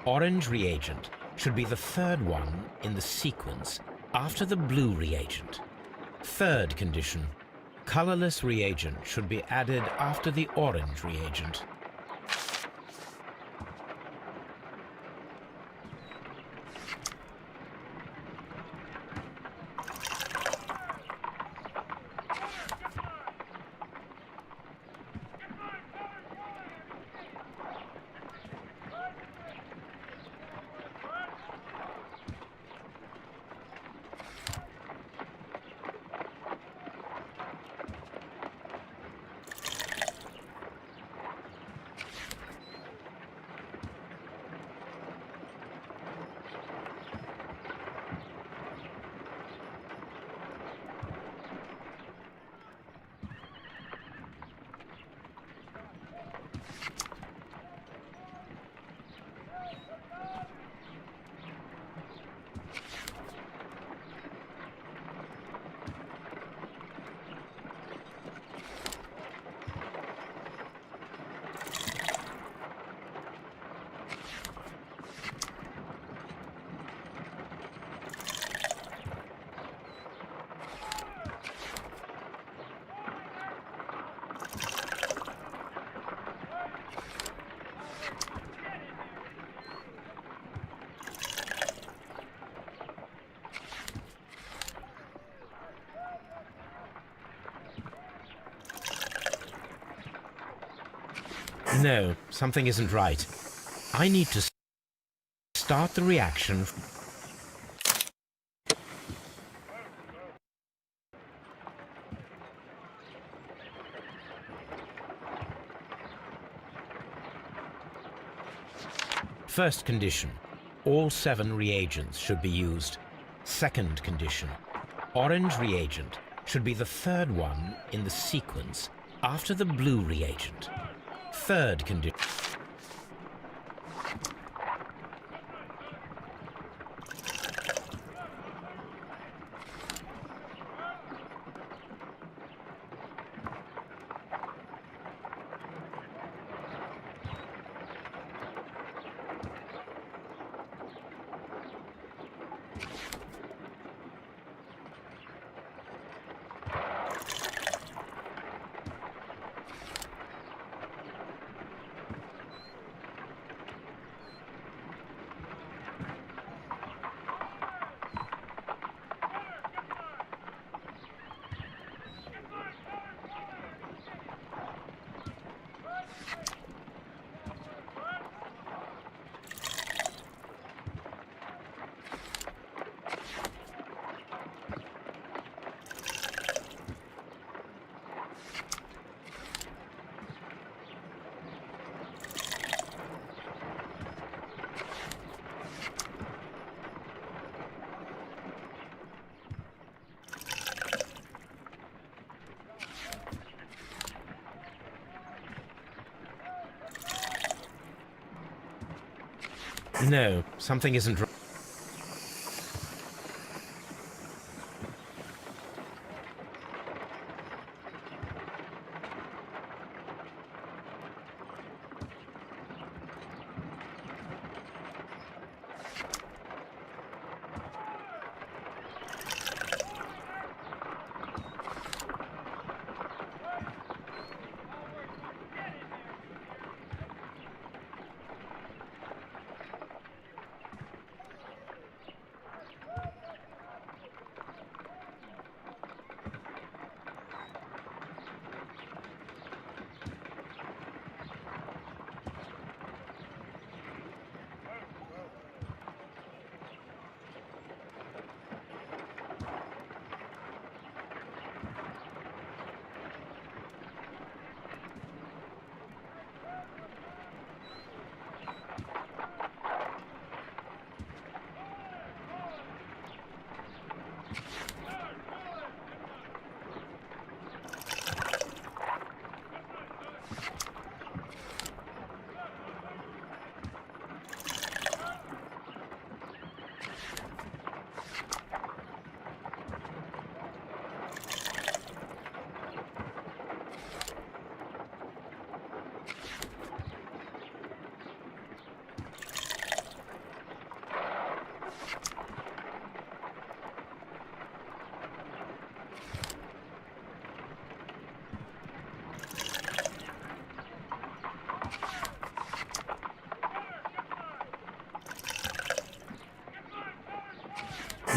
[SPEAKER 2] orange reagent should be the third one in the sequence after the blue reagent. Third condition, colorless reagent should be added after the orange reagent.
[SPEAKER 8] No, something isn't right. I need to start the reaction. First condition, all 7 reagents should be used. Second condition, orange reagent should be the 3rd one in the sequence after the blue reagent. Third condition. No, something isn't right.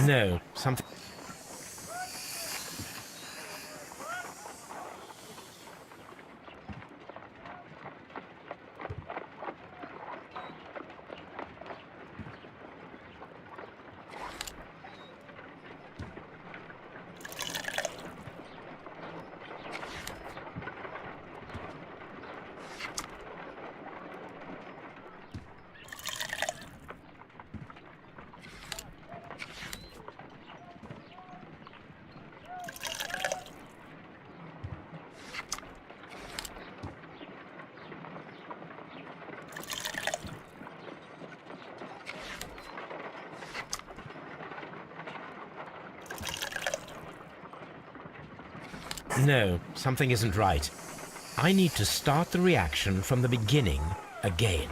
[SPEAKER 8] No, something. No, something isn't right. I need to start the reaction from the beginning again.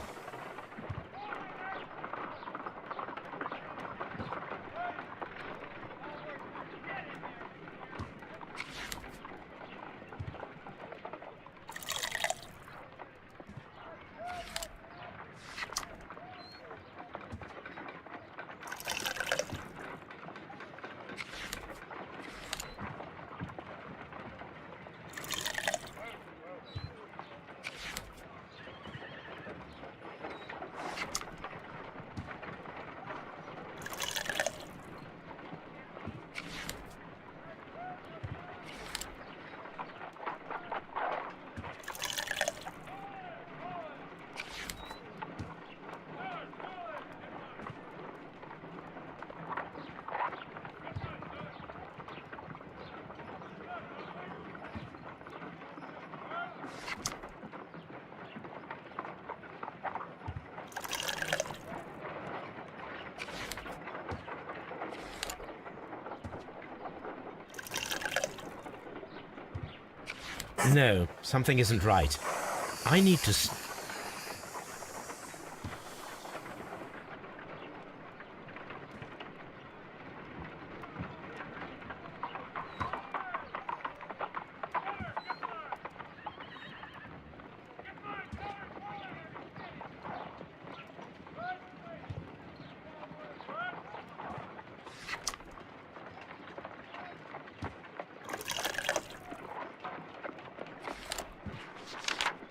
[SPEAKER 2] No, something isn't right. I need to...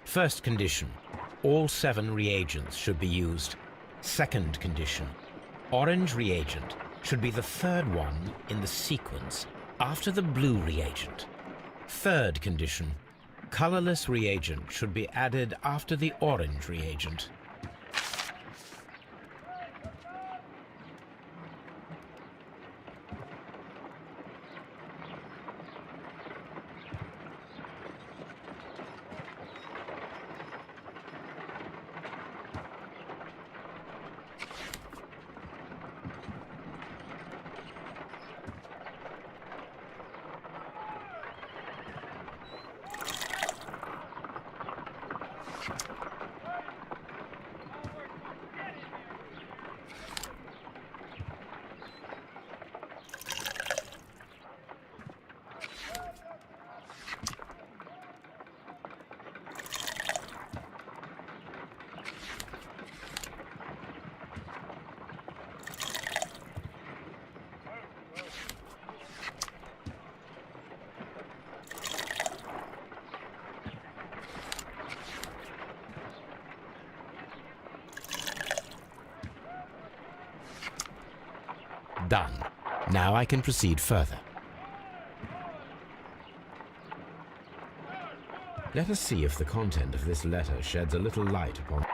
[SPEAKER 2] First condition, all 7 reagents should be used. Second condition, orange reagent should be the third one in the sequence after the blue reagent. Third condition, colorless reagent should be added after the orange reagent. Done. Now I can proceed further. Let us see if the content of this letter sheds a little light upon...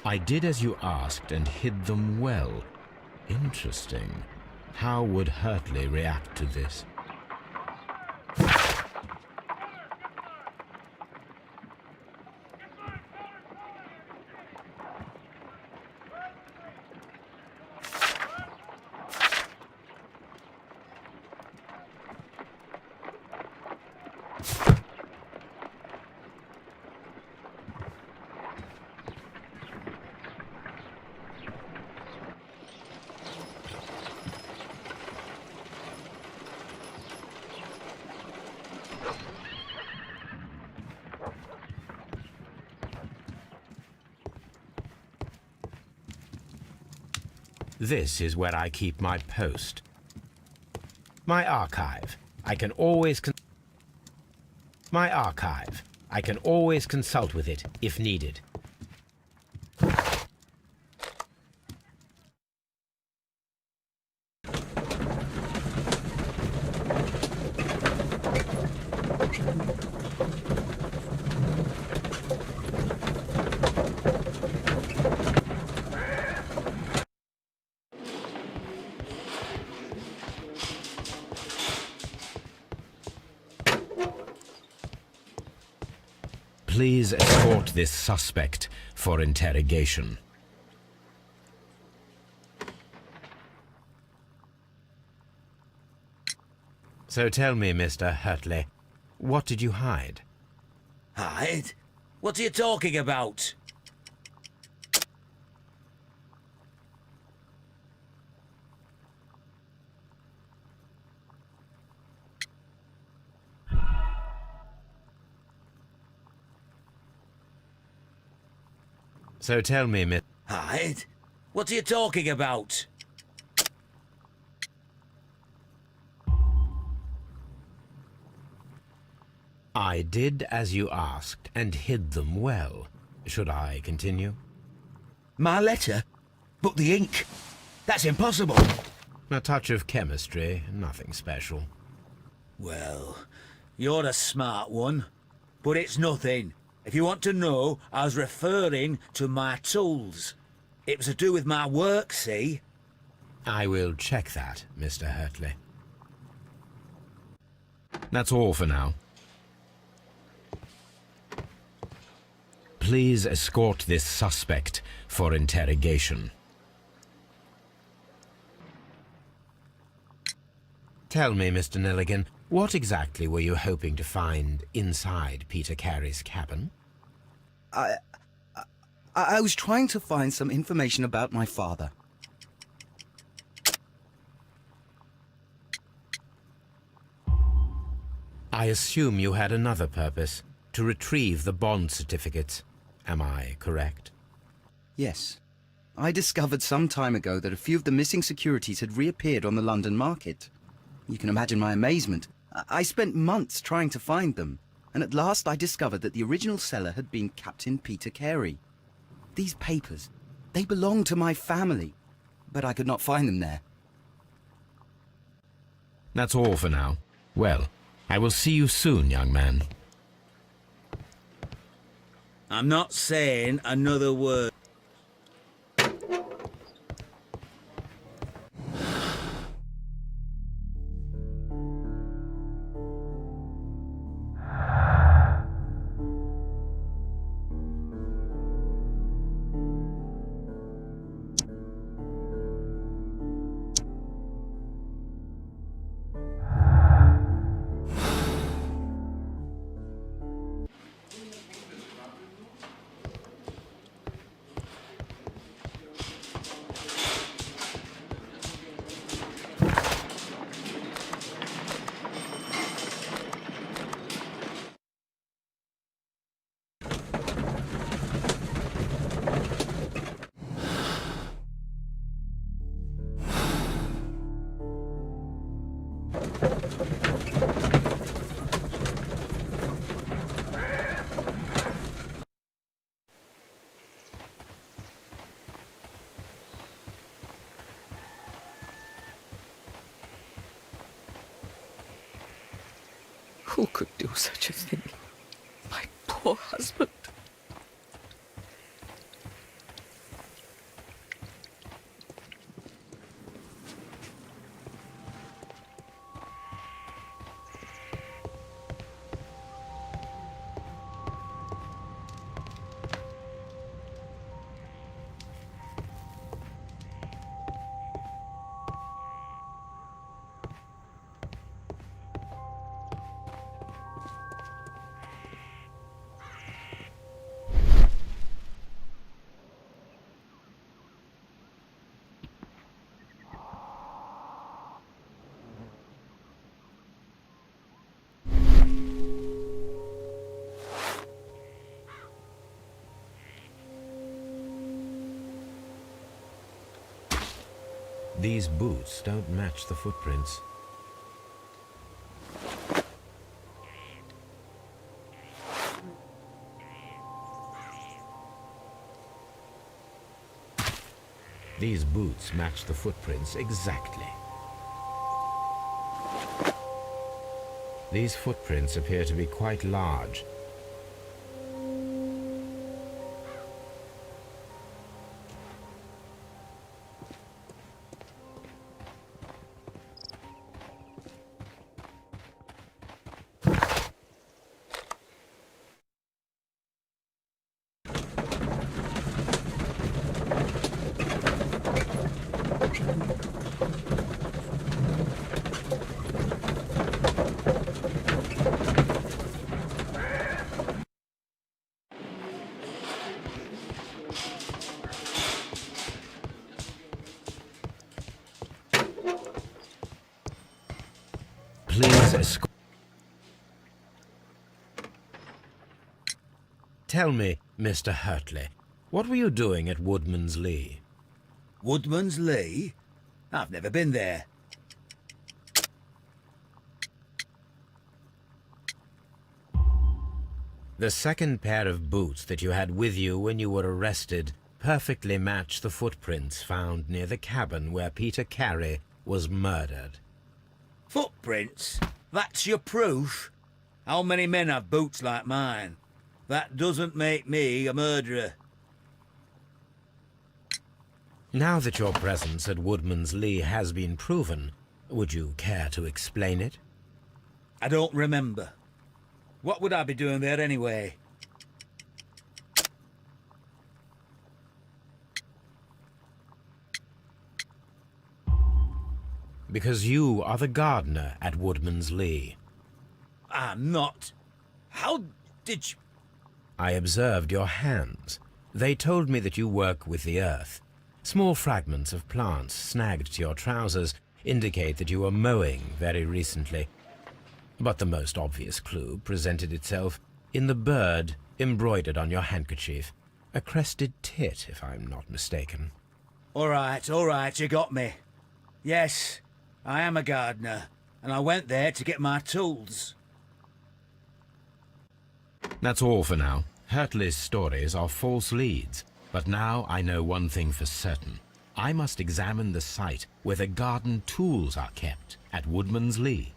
[SPEAKER 2] I did as you asked and hid them well. Interesting. How would Hurtley react to this? This is where I keep my post. My archive. I can always consult with it if needed. Please escort this suspect for interrogation. So tell me, Mr. Hurtley, what did you hide?
[SPEAKER 9] Hide? What are you talking about?
[SPEAKER 2] So tell me, Miss...
[SPEAKER 9] Hide? What are you talking about?
[SPEAKER 2] I did as you asked and hid them well. Should I continue?
[SPEAKER 9] My letter? But the ink, that's impossible.
[SPEAKER 2] A touch of chemistry, nothing special.
[SPEAKER 9] Well, you're a smart one, but it's nothing. If you want to know, I was referring to my tools. It was to do with my work, see?
[SPEAKER 2] I will check that, Mr. Hurtley. That's all for now. Please escort this suspect for interrogation. Tell me, Mr. Nelligan, what exactly were you hoping to find inside Peter Carey's cabin?
[SPEAKER 4] I was trying to find some information about my father.
[SPEAKER 2] I assume you had another purpose, to retrieve the bond certificates. Am I correct?
[SPEAKER 4] Yes. I discovered some time ago that a few of the missing securities had reappeared on the London market. You can imagine my amazement. I spent months trying to find them, and at last I discovered that the original seller had been Captain Peter Carey. These papers, they belong to my family, but I could not find them there.
[SPEAKER 2] That's all for now. Well, I will see you soon, young man.
[SPEAKER 9] I'm not saying another word.
[SPEAKER 5] Who could do such a thing? My poor husband.
[SPEAKER 2] These boots don't match the footprints. These boots match the footprints exactly. These footprints appear to be quite large. Please escort. Tell me, Mr. Hurtley, what were you doing at Woodman's Lee?
[SPEAKER 9] Woodman's Lee? I've never been there.
[SPEAKER 2] The second pair of boots that you had with you when you were arrested perfectly match the footprints found near the cabin where Peter Carey was murdered.
[SPEAKER 9] Footprints? That's your proof? How many men have boots like mine? That doesn't make me a murderer.
[SPEAKER 2] Now that your presence at Woodman's Lee has been proven, would you care to explain it?
[SPEAKER 9] I don't remember. What would I be doing there anyway?
[SPEAKER 2] Because you are the gardener at Woodman's Lee.
[SPEAKER 9] I'm not. How did you...
[SPEAKER 2] I observed your hands. They told me that you work with the earth. Small fragments of plants snagged to your trousers indicate that you were mowing very recently. But the most obvious clue presented itself in the bird embroidered on your handkerchief. A crested tit, if I'm not mistaken.
[SPEAKER 9] All right, you got me. Yes, I am a gardener, and I went there to get my tools.
[SPEAKER 8] That's all for now. Hurtley's stories are false leads, but now I know one thing for certain. I must examine the site where the garden tools are kept at Woodman's Lee.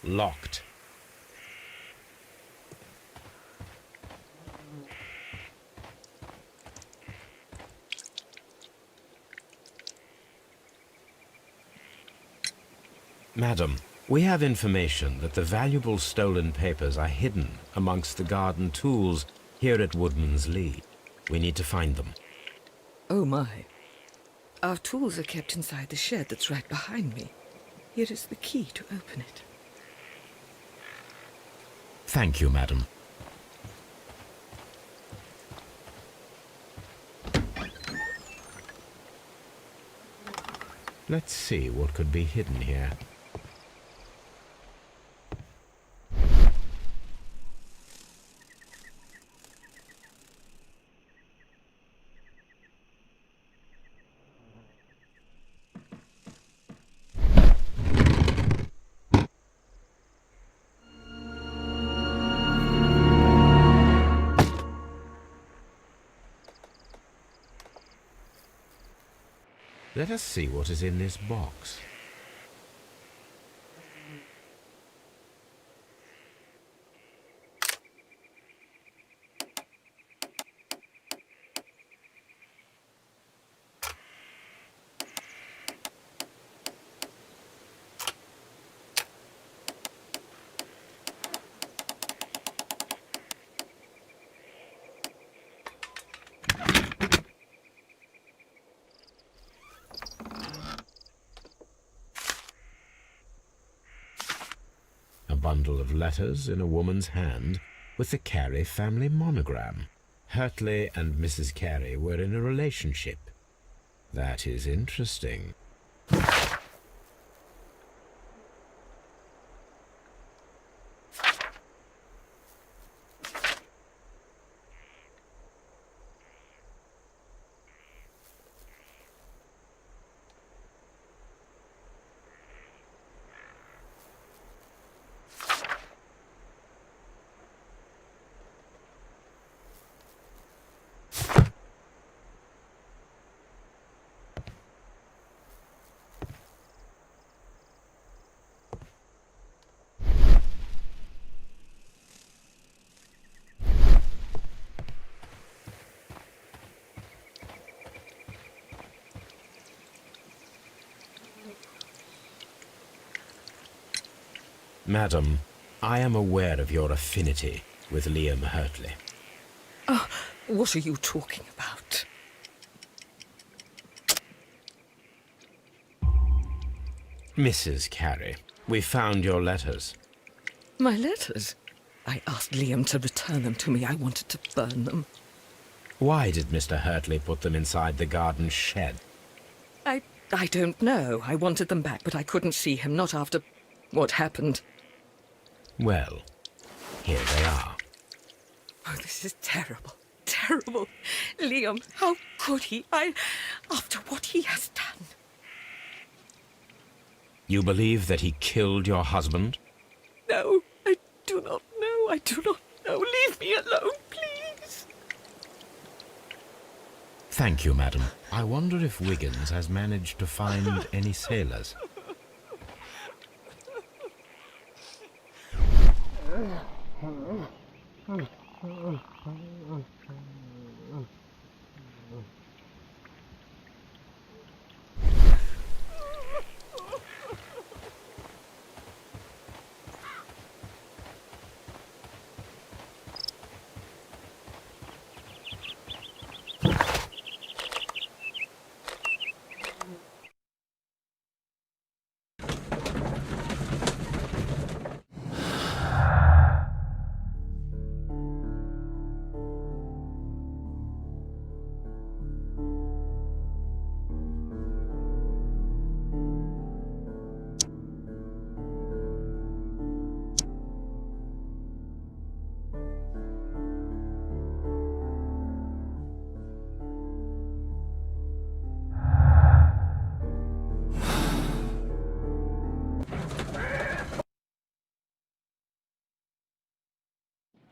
[SPEAKER 8] Locked. Madam, we have information that the valuable stolen papers are hidden amongst the garden tools here at Woodman's Lee. We need to find them.
[SPEAKER 5] Oh my. Our tools are kept inside the shed that's right behind me. Here is the key to open it.
[SPEAKER 8] Thank you, madam. Let's see what could be hidden here. Let us see what is in this box. A bundle of letters in a woman's hand with the Carey family monogram. Hurtley and Mrs. Carey were in a relationship. That is interesting.
[SPEAKER 2] Madam, I am aware of your affinity with Liam Hurtley.
[SPEAKER 5] What are you talking about?
[SPEAKER 2] Mrs. Carey, we found your letters.
[SPEAKER 5] My letters? I asked Liam to return them to me. I wanted to burn them.
[SPEAKER 2] Why did Mr. Hurtley put them inside the garden shed?
[SPEAKER 5] I don't know. I wanted them back, but I couldn't see him, not after what happened.
[SPEAKER 2] Well, here they are.
[SPEAKER 5] Oh, this is terrible. Terrible. Liam, how could he? After what he has done.
[SPEAKER 2] You believe that he killed your husband?
[SPEAKER 5] No, I do not know. I do not know. Leave me alone, please.
[SPEAKER 2] Thank you, madam. I wonder if Wiggins has managed to find any sailors.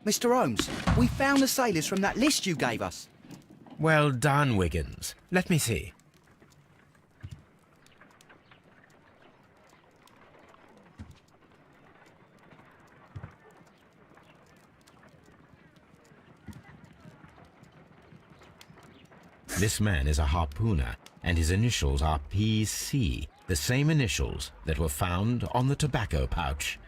[SPEAKER 4] Mr. Holmes, we found the sailors from that list you gave us.
[SPEAKER 2] Well done, Wiggins. Let me see. This man is a harpooner, and his initials are PC, the same initials that were found on the tobacco pouch.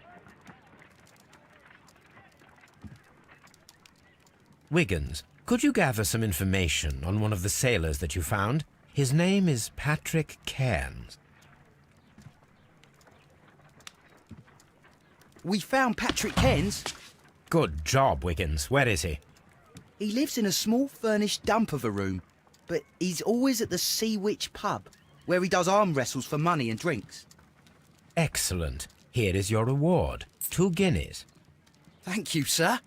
[SPEAKER 2] Wiggins, could you gather some information on one of the sailors that you found? His name is Patrick Cairns.
[SPEAKER 4] We found Patrick Cairns.
[SPEAKER 2] Good job, Wiggins. Where is he?
[SPEAKER 4] He lives in a small furnished dump of a room, but he's always at the Sea Witch pub, where he does arm wrestles for money and drinks.
[SPEAKER 2] Excellent. Here is your reward. 2 guineas.
[SPEAKER 4] Thank you, sir.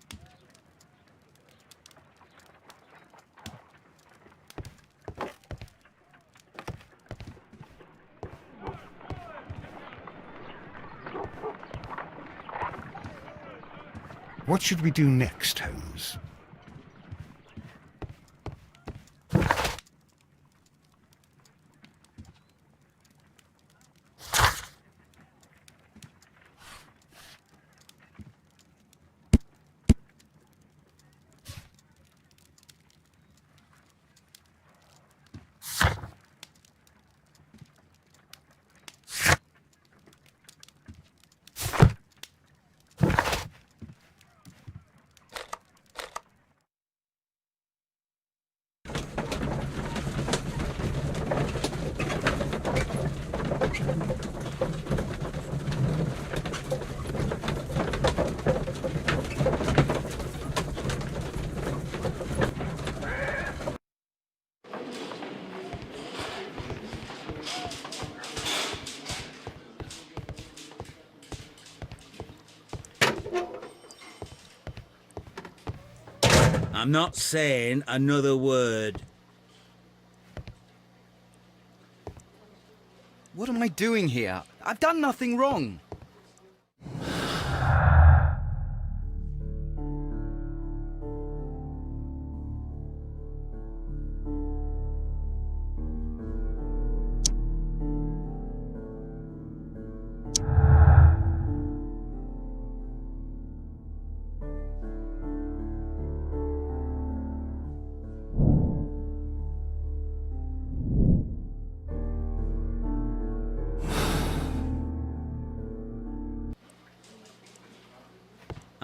[SPEAKER 1] What should we do next, Holmes?
[SPEAKER 9] I'm not saying another word.
[SPEAKER 4] What am I doing here? I've done nothing wrong.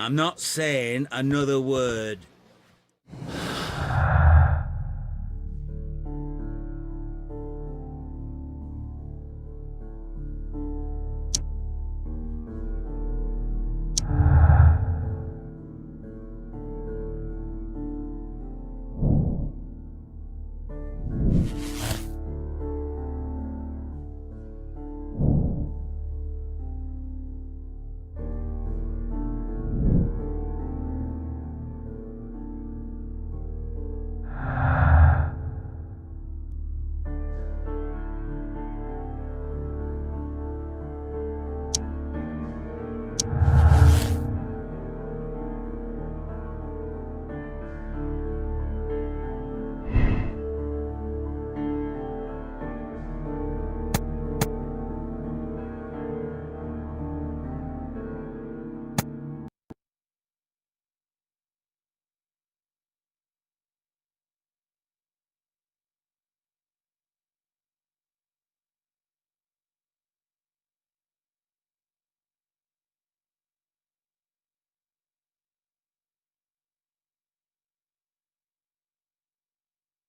[SPEAKER 9] I'm not saying another word.